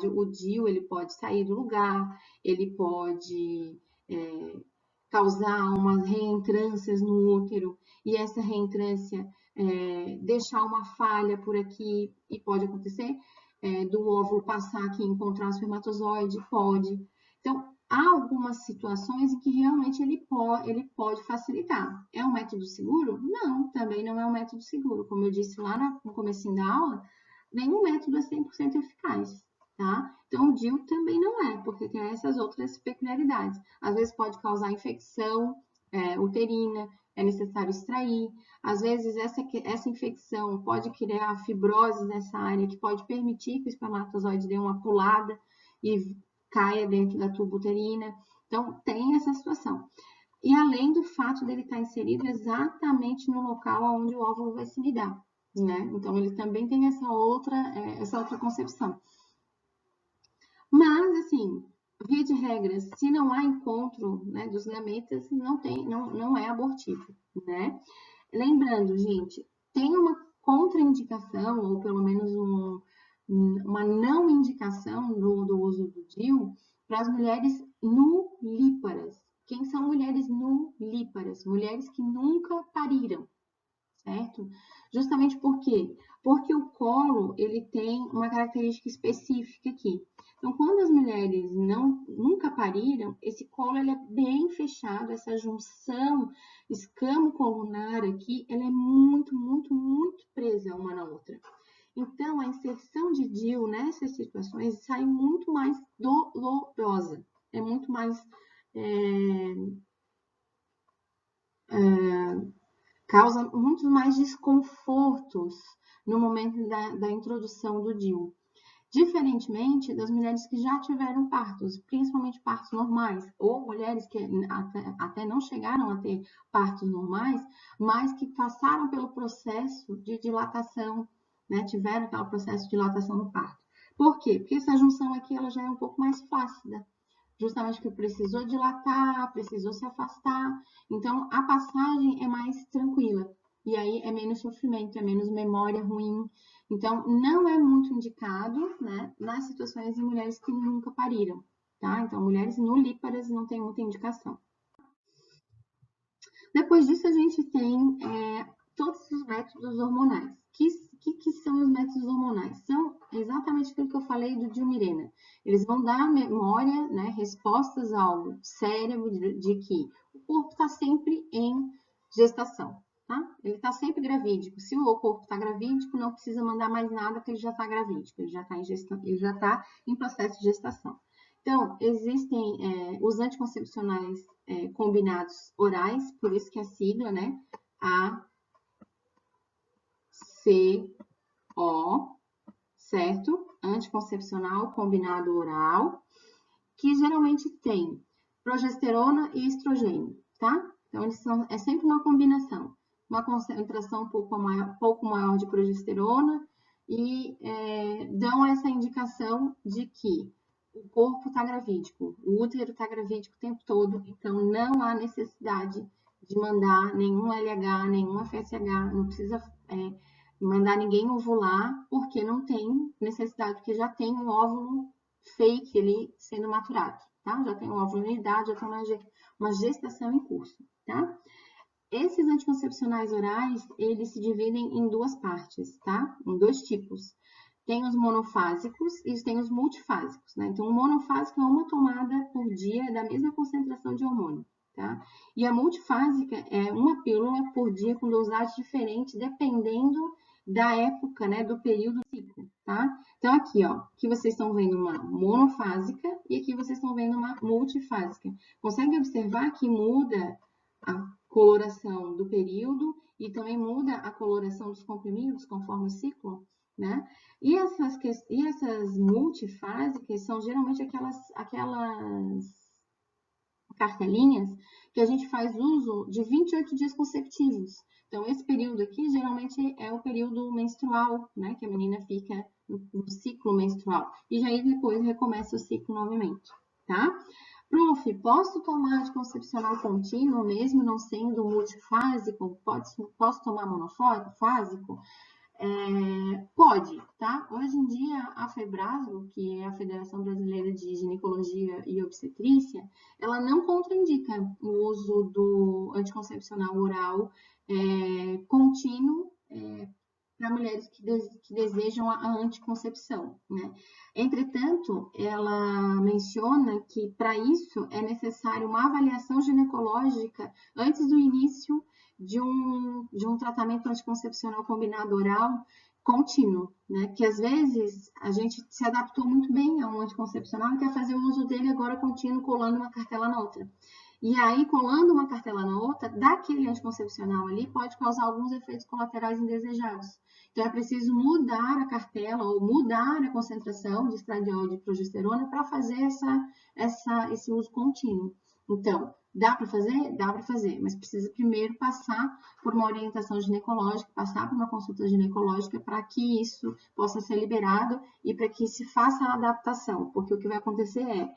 O DIU, ele pode sair do lugar, ele pode causar umas reentrâncias no útero, e essa reentrância deixar uma falha por aqui, e pode acontecer do óvulo passar aqui e encontrar o espermatozoide, pode. Então, há algumas situações em que realmente ele pode facilitar. É um método seguro? Não, também não é um método seguro. Como eu disse lá no comecinho da aula, nenhum método é 100% eficaz, tá? Então, o DIU também não é, porque tem essas outras peculiaridades. Às vezes pode causar infecção uterina, é necessário extrair. Às vezes, essa infecção pode criar fibrose nessa área, que pode permitir que o espermatozoide dê uma pulada e caia dentro da tuba uterina. Então, tem essa situação. E além do fato dele estar inserido exatamente no local onde o óvulo vai se nidar, né? Então, ele também tem essa outra concepção. Mas, assim, via de regra, se não há encontro, né, dos gametas, não é abortivo, né? Lembrando, gente, tem uma contraindicação, ou pelo menos uma não indicação do uso do DIU para as mulheres nulíparas. Quem são mulheres nulíparas? Mulheres que nunca pariram, certo? Justamente por quê? Porque o colo, ele tem uma característica específica aqui. Então, quando as mulheres nunca pariram, esse colo ele é bem fechado, essa junção escamo-colunar aqui, ela é muito presa uma na outra. Então, a inserção de DIU nessas situações sai muito mais dolorosa, é muito mais causa muitos mais desconfortos no momento da introdução do DIU. Diferentemente das mulheres que já tiveram partos, principalmente partos normais, ou mulheres que até não chegaram a ter partos normais, mas que passaram pelo processo de dilatação, né? Tiveram aquele processo de dilatação no parto. Por quê? Porque essa junção aqui ela já é um pouco mais flácida, justamente porque precisou dilatar, precisou se afastar, então a passagem é mais tranquila, e aí é menos sofrimento, é menos memória ruim. Então, não é muito indicado, né, nas situações de mulheres que nunca pariram, tá? Então, mulheres nulíparas não tem muita indicação. Depois disso, a gente tem todos os métodos hormonais. Que são os métodos hormonais? São exatamente exatamente aquilo que eu falei do Dilmirena. Eles vão dar memória, né, respostas ao cérebro de que o corpo está sempre em gestação, tá? Ele está sempre gravídico. Se o corpo está gravídico, não precisa mandar mais nada, porque ele já está gravídico, ele já está em gestação, ele já está em processo de gestação. Então, existem os anticoncepcionais combinados orais, por isso que a sigla, né? ACO, certo? Anticoncepcional combinado oral, que geralmente tem progesterona e estrogênio, tá? Então, é sempre uma combinação. Uma concentração um pouco maior de progesterona e dão essa indicação de que o corpo está gravídico, o útero está gravídico o tempo todo, então não há necessidade de mandar nenhum LH, nenhum FSH, não precisa mandar ninguém ovular, porque não tem necessidade, porque já tem um óvulo fake ali sendo maturado, tá? Já tem um óvulo em idade, já tem uma gestação em curso, tá? Esses anticoncepcionais orais, eles se dividem em duas partes, tá? Em dois tipos. Tem os monofásicos e tem os multifásicos, né? Então, o monofásico é uma tomada por dia da mesma concentração de hormônio, tá? E a multifásica é uma pílula por dia com dosagem diferente, dependendo da época, né, do período do ciclo, tá? Então, aqui, ó, aqui vocês estão vendo uma monofásica e aqui vocês estão vendo uma multifásica. Consegue observar que muda a coloração do período e também muda a coloração dos comprimidos conforme o ciclo, né? E essas multifásicas são geralmente aquelas cartelinhas que a gente faz uso de 28 dias consecutivos. Então, esse período aqui geralmente é o período menstrual, né? Que a menina fica no ciclo menstrual. E aí depois recomeça o ciclo novamente, tá? Prof, posso tomar anticoncepcional contínuo mesmo não sendo multifásico? Posso tomar monofásico? Pode, tá? Hoje em dia, a FEBRASGO, que é a Federação Brasileira de Ginecologia e Obstetrícia, ela não contraindica o uso do anticoncepcional oral contínuo para mulheres que desejam a anticoncepção, né? Entretanto, ela menciona que para isso é necessário uma avaliação ginecológica antes do início de um tratamento anticoncepcional combinado oral contínuo, né? Que às vezes a gente se adaptou muito bem a um anticoncepcional e quer fazer o uso dele agora contínuo, colando uma cartela na outra. E aí, colando uma cartela na outra, daquele anticoncepcional ali, pode causar alguns efeitos colaterais indesejados. Então, é preciso mudar a cartela ou mudar a concentração de estradiol e de progesterona para fazer esse uso contínuo. Então, dá para fazer? Dá para fazer, mas precisa primeiro passar por uma orientação ginecológica, passar por uma consulta ginecológica para que isso possa ser liberado e para que se faça a adaptação, porque o que vai acontecer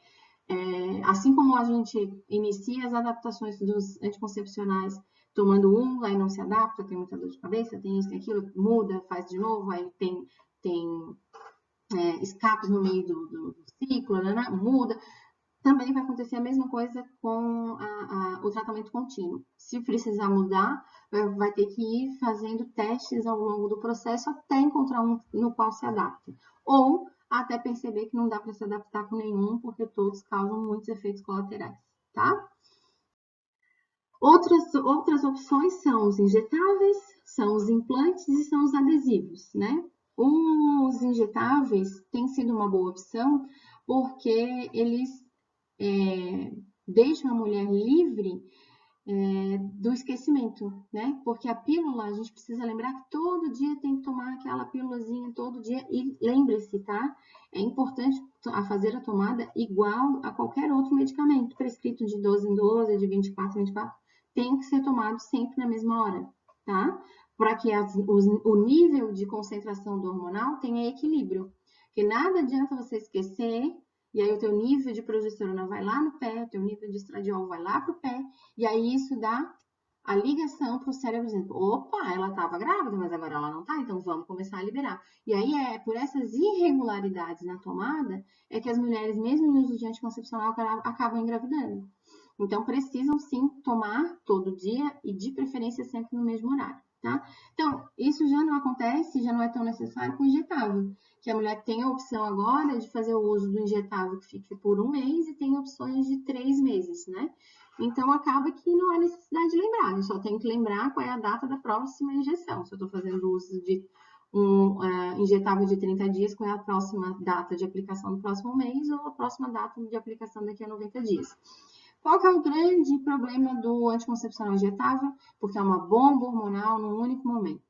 assim como a gente inicia as adaptações dos anticoncepcionais tomando um, aí não se adapta, tem muita dor de cabeça, tem isso, tem aquilo, muda, faz de novo, aí tem escapes no meio do ciclo, né? Muda. Também vai acontecer a mesma coisa com o tratamento contínuo. Se precisar mudar, vai ter que ir fazendo testes ao longo do processo até encontrar um no qual se adapta. Ou até perceber que não dá para se adaptar com nenhum, porque todos causam muitos efeitos colaterais, tá? Outras opções são os injetáveis, são os implantes e são os adesivos, né? Os injetáveis têm sido uma boa opção porque eles deixam a mulher livre do esquecimento, né? Porque a pílula, a gente precisa lembrar que todo dia tem que tomar aquela pílulazinha todo dia. E lembre-se, tá? É importante fazer a tomada igual a qualquer outro medicamento prescrito de 12 em 12, de 24 em 24. Tem que ser tomado sempre na mesma hora, tá? Para que o nível de concentração do hormonal tenha equilíbrio. Porque nada adianta você esquecer e aí o teu nível de progesterona vai lá no pé, o teu nível de estradiol vai lá pro pé, e aí isso dá a ligação para o cérebro dizendo, opa, ela estava grávida, mas agora ela não está, então vamos começar a liberar. E aí por essas irregularidades na tomada que as mulheres, mesmo em uso de anticoncepcional, acabam engravidando. Então precisam sim tomar todo dia e de preferência sempre no mesmo horário, tá? Então, isso já não acontece, já não é tão necessário com o injetável, que a mulher tem a opção agora de fazer o uso do injetável que fica por 1 mês e tem opções de 3 meses, né? Então, acaba que não há necessidade de lembrar, eu só tenho que lembrar qual é a data da próxima injeção. Se eu estou fazendo uso de injetável de 30 dias, qual é a próxima data de aplicação do próximo mês ou a próxima data de aplicação daqui a 90 dias. Qual que é o grande problema do anticoncepcional injetável? Porque é uma bomba hormonal num único momento.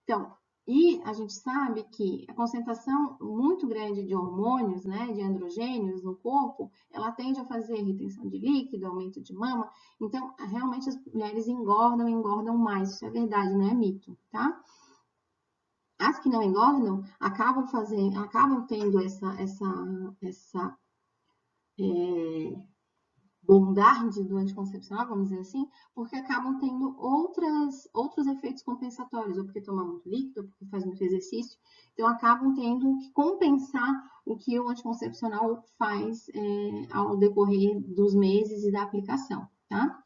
Então, e a gente sabe que a concentração muito grande de hormônios, né, de androgênios no corpo, ela tende a fazer retenção de líquido, aumento de mama. Então, realmente as mulheres engordam mais. Isso é verdade, não é mito, tá? As que não engordam acabam tendo essa bondade do anticoncepcional, vamos dizer assim, porque acabam tendo outros efeitos compensatórios, ou porque toma muito líquido, ou porque faz muito exercício, então acabam tendo que compensar o que o anticoncepcional faz ao decorrer dos meses e da aplicação, tá?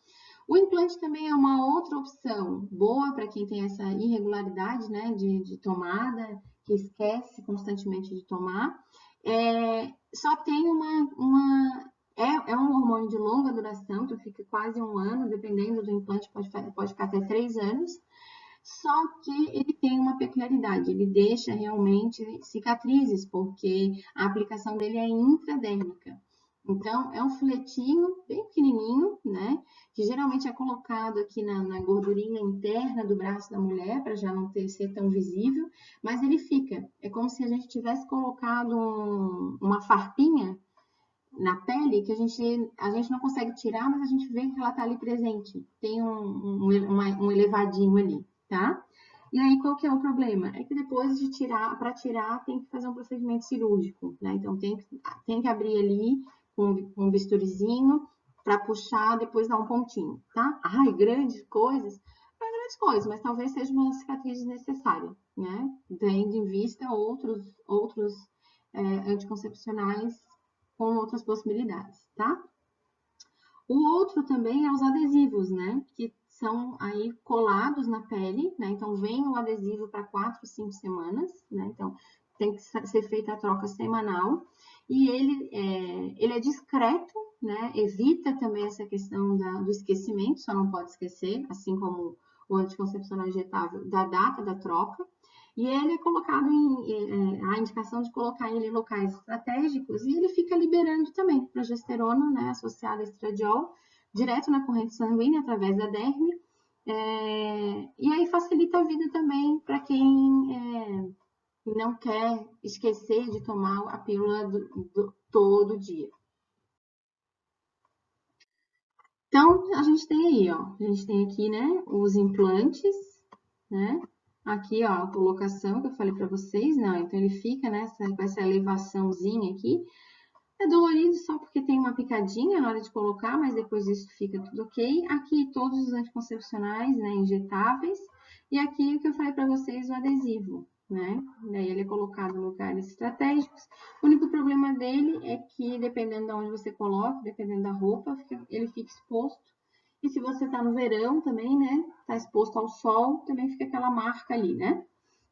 O implante também é uma outra opção boa para quem tem essa irregularidade, né, de tomada, que esquece constantemente de tomar. Só tem é um hormônio de longa duração, que fica quase 1 ano, dependendo do implante, pode ficar até 3 anos. Só que ele tem uma peculiaridade, ele deixa realmente cicatrizes, porque a aplicação dele é intradérmica. Então, é um filetinho bem pequenininho, né? Que geralmente é colocado aqui na gordurinha interna do braço da mulher, para já não ser tão visível, mas ele fica. É como se a gente tivesse colocado uma farpinha na pele que a gente não consegue tirar, mas a gente vê que ela está ali presente. Tem um elevadinho ali, tá? E aí, qual que é o problema? É que depois de tirar, para tirar, tem que fazer um procedimento cirúrgico, né? Então, tem que abrir ali com um bisturizinho para puxar, depois dar um pontinho, tá? Ai, grandes coisas? Não é grandes coisas, mas talvez seja uma cicatriz desnecessária, né? Tendo em vista outros anticoncepcionais com outras possibilidades, tá? O outro também é os adesivos, né? Que são aí colados na pele, né? Então, vem o adesivo para 4, 5 semanas, né? Então, tem que ser feita a troca semanal. E ele é discreto, né? Evita também essa questão do esquecimento, só não pode esquecer, assim como o anticoncepcional injetável, da data da troca. E ele é colocado a indicação de colocar ele em locais estratégicos e ele fica liberando também progesterona, né, associada a estradiol, direto na corrente sanguínea através da derme. E aí facilita a vida também para quem não quer esquecer de tomar a pílula todo dia. Então, a gente tem aí, ó, a gente tem aqui, né, os implantes, né? Aqui, ó, a colocação que eu falei para vocês, não, então ele fica com essa elevaçãozinha aqui. É dolorido só porque tem uma picadinha na hora de colocar, mas depois disso fica tudo ok. Aqui todos os anticoncepcionais, né, injetáveis. E aqui o que eu falei para vocês, o adesivo, né? Daí ele é colocado em lugares estratégicos. O único problema dele é que, dependendo de onde você coloca, dependendo da roupa, ele fica exposto. E se você tá no verão também, né, tá exposto ao sol, também fica aquela marca ali, né?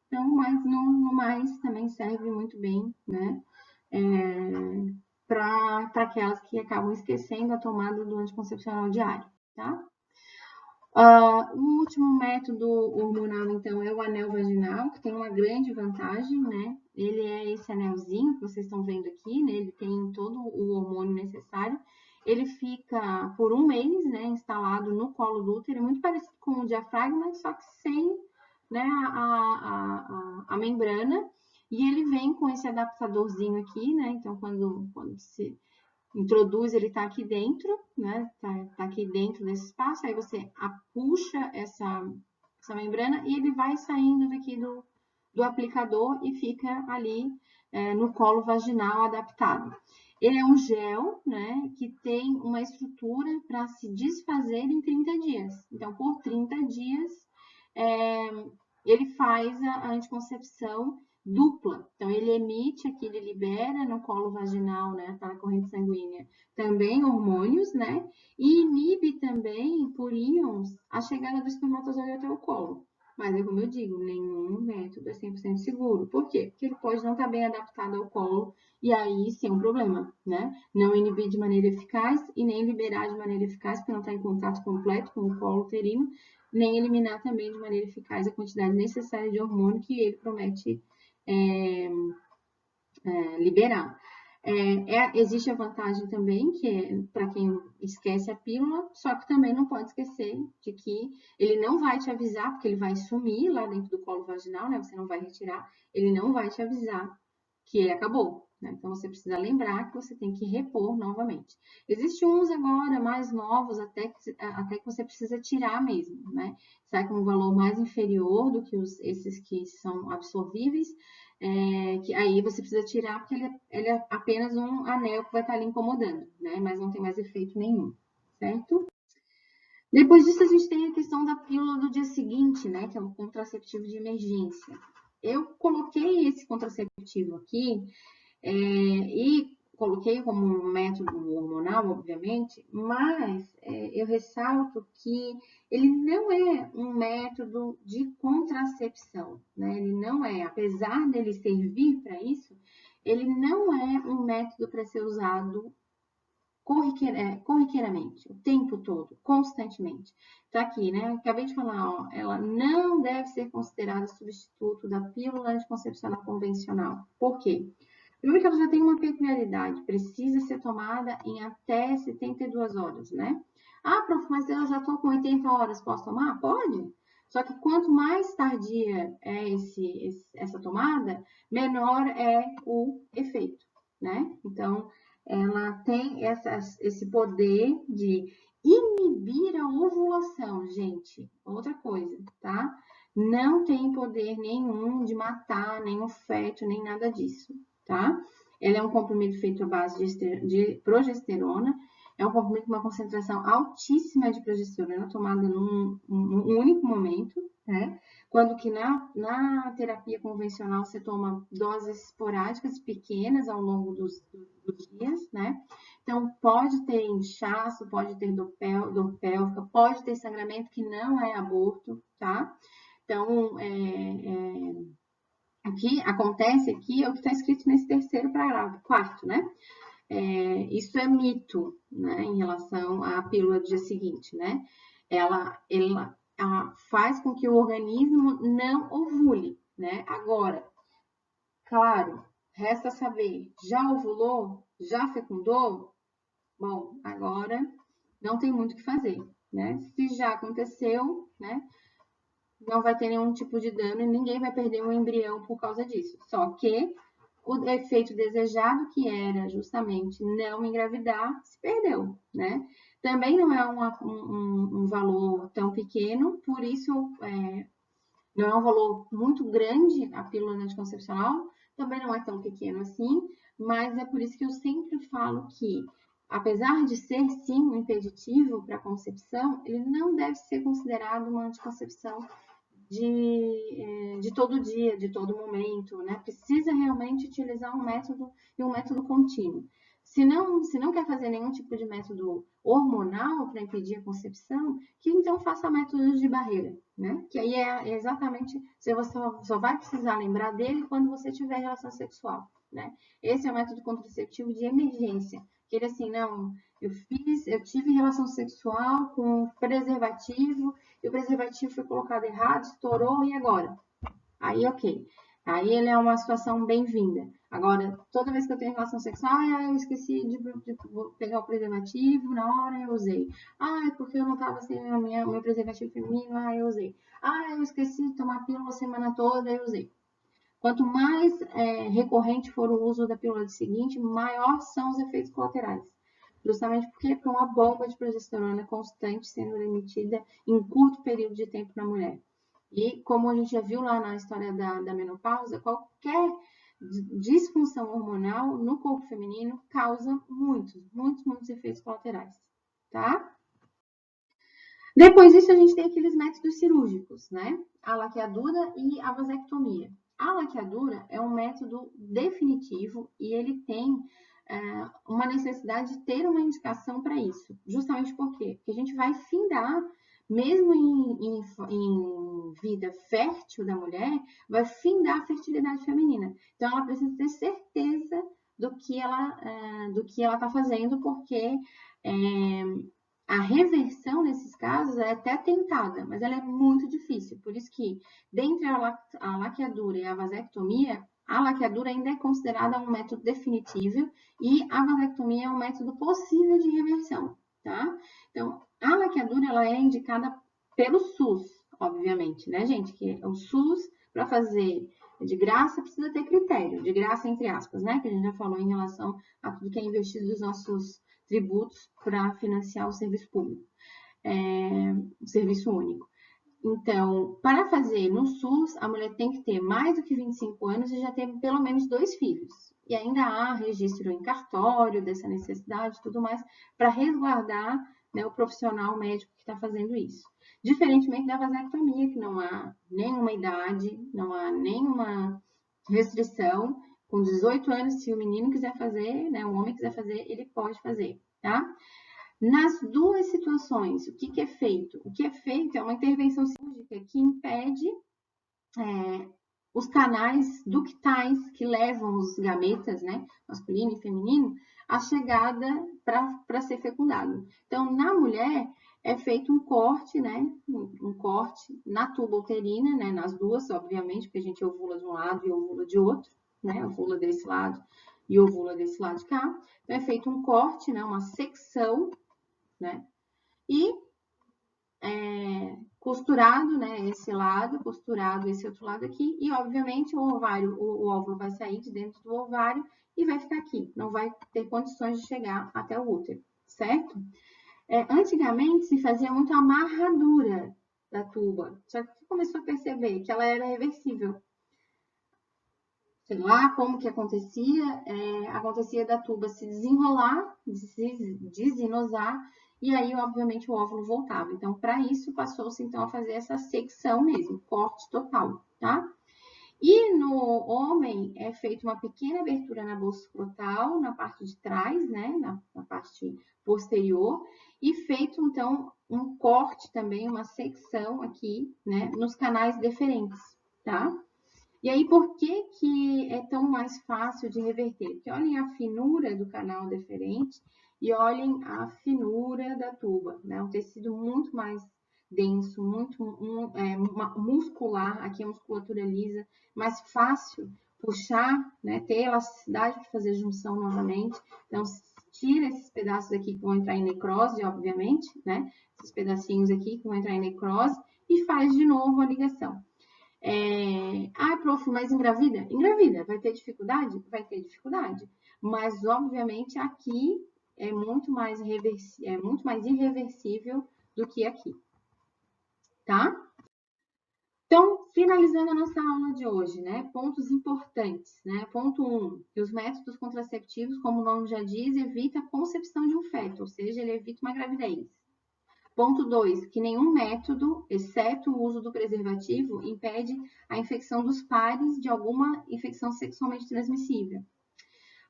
Então, mas no mais também serve muito bem, né? Para aquelas que acabam esquecendo a tomada do anticoncepcional diário, tá? O último método hormonal, então, é o anel vaginal, que tem uma grande vantagem, né? Ele é esse anelzinho que vocês estão vendo aqui, né? Ele tem todo o hormônio necessário. Ele fica por 1 mês, né, instalado no colo do útero, muito parecido com o diafragma, só que sem, né, a membrana. E ele vem com esse adaptadorzinho aqui, né? Então, quando se introduz, ele tá aqui dentro, né? Tá aqui dentro desse espaço, aí você puxa essa membrana e ele vai saindo daqui do aplicador e fica ali no colo vaginal adaptado. Ele é um gel, né, que tem uma estrutura para se desfazer em 30 dias. Então, por 30 dias, ele faz a anticoncepção dupla. Então, ele emite aqui, ele libera no colo vaginal, né, tá na corrente sanguínea, também hormônios, né, e inibe também, por íons, a chegada do espermatozoide até o colo. Mas é como eu digo, nenhum método é 100% seguro. Por quê? Porque ele pode não estar bem adaptado ao colo e aí sim é um problema, né? Não inibir de maneira eficaz e nem liberar de maneira eficaz, porque não está em contato completo com o colo uterino, nem eliminar também de maneira eficaz a quantidade necessária de hormônio que ele promete liberar. Existe a vantagem também, que é para quem esquece a pílula, só que também não pode esquecer de que ele não vai te avisar, porque ele vai sumir lá dentro do colo vaginal, né? Você não vai retirar, ele não vai te avisar que ele acabou, né? Então você precisa lembrar que você tem que repor novamente. Existem uns agora mais novos, até que você precisa tirar mesmo, né? Sai com um valor mais inferior do que esses que são absorvíveis. Que aí você precisa tirar porque ele é apenas um anel que vai estar ali incomodando, né? Mas não tem mais efeito nenhum, certo? Depois disso, a gente tem a questão da pílula do dia seguinte, né? Que é o contraceptivo de emergência. Eu coloquei esse contraceptivo aqui e coloquei como um método hormonal, obviamente, mas eu ressalto que ele não é um método de contracepção, né? Ele não é, apesar dele servir para isso, ele não é um método para ser usado corriqueiramente, o tempo todo, constantemente. Tá aqui, né? Acabei de falar, ó, ela não deve ser considerada substituto da pílula anticoncepcional convencional. Por quê? Primeiro que ela já tem uma peculiaridade, precisa ser tomada em até 72 horas, né? Ah, prof, mas eu já estou com 80 horas, posso tomar? Pode. Só que quanto mais tardia é essa tomada, menor é o efeito, né? Então, ela tem esse poder de inibir a ovulação, gente. Outra coisa, tá? Não tem poder nenhum de matar nenhum feto, nem nada disso, tá? Ela é um comprimido feito à base de progesterona. É um comprimido com uma concentração altíssima de progesterona, tomada num único momento, né? Quando que na terapia convencional você toma doses esporádicas pequenas ao longo dos dias, né? Então, pode ter inchaço, pode ter dor pélvica, pode ter sangramento que não é aborto, tá? Então, o que acontece aqui é o que está escrito nesse terceiro parágrafo, quarto, né? Isso é mito, né, em relação à pílula do dia seguinte, né? Ela faz com que o organismo não ovule, né? Agora, claro, resta saber, já ovulou? Já fecundou? Bom, agora não tem muito o que fazer, né? Se já aconteceu, né? Não vai ter nenhum tipo de dano e ninguém vai perder um embrião por causa disso. Só que o efeito desejado, que era justamente não engravidar, se perdeu, né? Também não é um valor tão pequeno, por isso não é um valor muito grande a pílula anticoncepcional, também não é tão pequeno assim, mas é por isso que eu sempre falo que, apesar de ser sim um impeditivo para a concepção, ele não deve ser considerado uma anticoncepção de todo dia, de todo momento, né? Precisa realmente utilizar um método contínuo. Se não quer fazer nenhum tipo de método hormonal para impedir a concepção, que então faça métodos de barreira, né? Que aí é exatamente, você só vai precisar lembrar dele quando você tiver relação sexual, né? Esse é o método contraceptivo de emergência. Que ele assim, não, eu tive relação sexual com preservativo, e o preservativo foi colocado errado, estourou, e agora? Aí, ok. Aí ele é uma situação bem-vinda. Agora, toda vez que eu tenho relação sexual, eu esqueci de pegar o preservativo, na hora eu usei. É porque eu não estava sem o meu preservativo feminino, eu usei. Eu esqueci de tomar pílula a semana toda, eu usei. Quanto mais recorrente for o uso da pílula seguinte, maior são os efeitos colaterais. Justamente porque é uma bomba de progesterona constante sendo emitida em curto período de tempo na mulher. E como a gente já viu lá na história da menopausa, qualquer disfunção hormonal no corpo feminino causa muitos efeitos colaterais, tá? Depois disso, a gente tem aqueles métodos cirúrgicos, né? A laqueadura e a vasectomia. A laqueadura é um método definitivo e ele tem uma necessidade de ter uma indicação para isso. Justamente por quê? Porque a gente vai findar mesmo em vida fértil da mulher, vai findar a fertilidade feminina. Então, ela precisa ter certeza do que ela está fazendo, porque a reversão nesses casos é até tentada, mas ela é muito difícil. Por isso que, dentre a laqueadura e a vasectomia, a laqueadura ainda é considerada um método definitivo e a vasectomia é um método possível de reversão, tá? Então, a laqueadura ela é indicada pelo SUS, obviamente, né, gente? Que o SUS, para fazer de graça, precisa ter critério, de graça entre aspas, né? Que a gente já falou em relação a tudo que é investido dos nossos tributos para financiar o serviço público, o serviço único. Então, para fazer no SUS, a mulher tem que ter mais do que 25 anos e já ter pelo menos 2 filhos. E ainda há registro em cartório dessa necessidade e tudo mais, para resguardar, né, o profissional médico que está fazendo isso. Diferentemente da vasectomia, que não há nenhuma idade, não há nenhuma restrição. Com 18 anos, se o menino quiser fazer, né, o homem quiser fazer, ele pode fazer, tá? Nas duas situações, o que é feito? O que é feito é uma intervenção cirúrgica que impede os canais ductais que levam os gametas, né, masculino e feminino, a chegada para ser fecundado. Então, na mulher, é feito um corte, né, um corte na tuba uterina, né, nas duas, obviamente, porque a gente ovula de um lado e ovula de outro, né, ovula desse lado e ovula desse lado de cá. Então, é feito um corte, né, uma secção, né, e costurado, né, esse lado, costurado esse outro lado aqui, e obviamente o ovário, o óvulo vai sair de dentro do ovário e vai ficar aqui, não vai ter condições de chegar até o útero, certo? Antigamente se fazia muito amarradura da tuba, só que começou a perceber que ela era reversível. Sei lá como que acontecia, acontecia da tuba se desenrolar, desinosar, e aí, obviamente, o óvulo voltava. Então, para isso, passou-se, então, a fazer essa secção mesmo, corte total, tá? E no homem, é feita uma pequena abertura na bolsa escrotal, na parte de trás, né, na parte posterior, e feito, então, um corte também, uma secção aqui, né, nos canais deferentes, tá? E aí, por que que é tão mais fácil de reverter? Porque olhem a finura do canal deferente e olhem a finura da tuba, né? Um tecido muito mais denso, muito muscular, aqui a musculatura lisa, mais fácil puxar, né? Ter elasticidade para fazer junção novamente. Então, tira esses pedaços aqui que vão entrar em necrose, obviamente, né? Esses pedacinhos aqui que vão entrar em necrose e faz de novo a ligação. Prof, mas engravida? Engravida. Vai ter dificuldade? Vai ter dificuldade. Mas, obviamente, aqui é muito mais irreversível do que aqui. Tá? Então, finalizando a nossa aula de hoje, né? Pontos importantes, né? Ponto 1, que os métodos contraceptivos, como o nome já diz, evita a concepção de um feto, ou seja, ele evita uma gravidez. Ponto 2, que nenhum método, exceto o uso do preservativo, impede a infecção dos pares de alguma infecção sexualmente transmissível.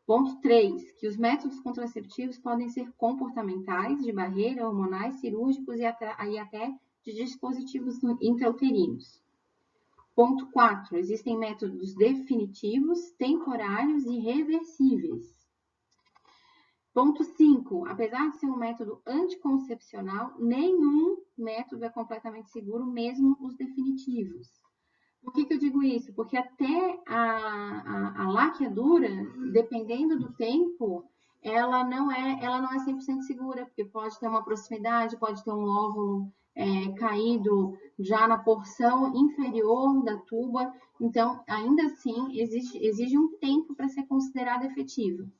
Ponto 3, que os métodos contraceptivos podem ser comportamentais, de barreira, hormonais, cirúrgicos e até de dispositivos intrauterinos. Ponto 4, existem métodos definitivos, temporários e reversíveis. Ponto 5. Apesar de ser um método anticoncepcional, nenhum método é completamente seguro, mesmo os definitivos. Por que eu digo isso? Porque até a laqueadura, dependendo do tempo, ela não é 100% segura, porque pode ter uma proximidade, pode ter um óvulo caído já na porção inferior da tuba. Então, ainda assim, exige um tempo para ser considerado efetivo.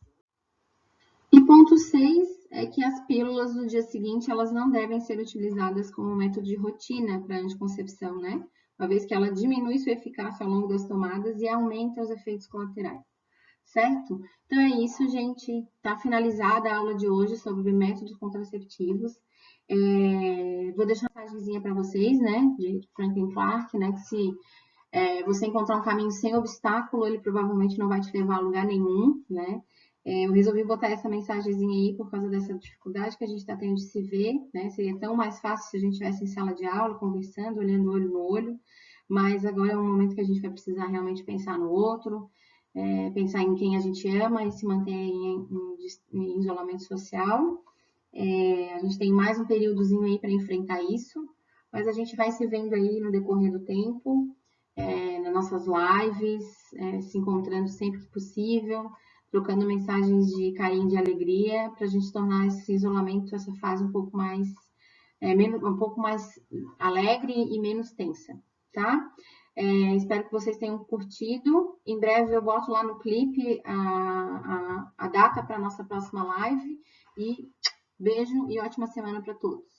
E ponto 6 é que as pílulas do dia seguinte, elas não devem ser utilizadas como método de rotina para anticoncepção, né? Uma vez que ela diminui sua eficácia ao longo das tomadas e aumenta os efeitos colaterais, certo? Então é isso, gente. Tá finalizada a aula de hoje sobre métodos contraceptivos. Vou deixar uma mensagenzinha para vocês, né? De Franklin Clark, né? Que se você encontrar um caminho sem obstáculo, ele provavelmente não vai te levar a lugar nenhum, né? Eu resolvi botar essa mensagenzinha aí por causa dessa dificuldade que a gente está tendo de se ver, né? Seria tão mais fácil se a gente estivesse em sala de aula, conversando, olhando olho no olho, mas agora é um momento que a gente vai precisar realmente pensar no outro, pensar em quem a gente ama e se manter em isolamento social. A gente tem mais um períodozinho aí para enfrentar isso, mas a gente vai se vendo aí no decorrer do tempo, nas nossas lives, se encontrando sempre que possível, trocando mensagens de carinho, de alegria, para a gente tornar esse isolamento, essa fase um pouco mais, um pouco mais alegre e menos tensa, tá? Espero que vocês tenham curtido. Em breve eu boto lá no clipe a data para a nossa próxima live. E beijo e ótima semana para todos.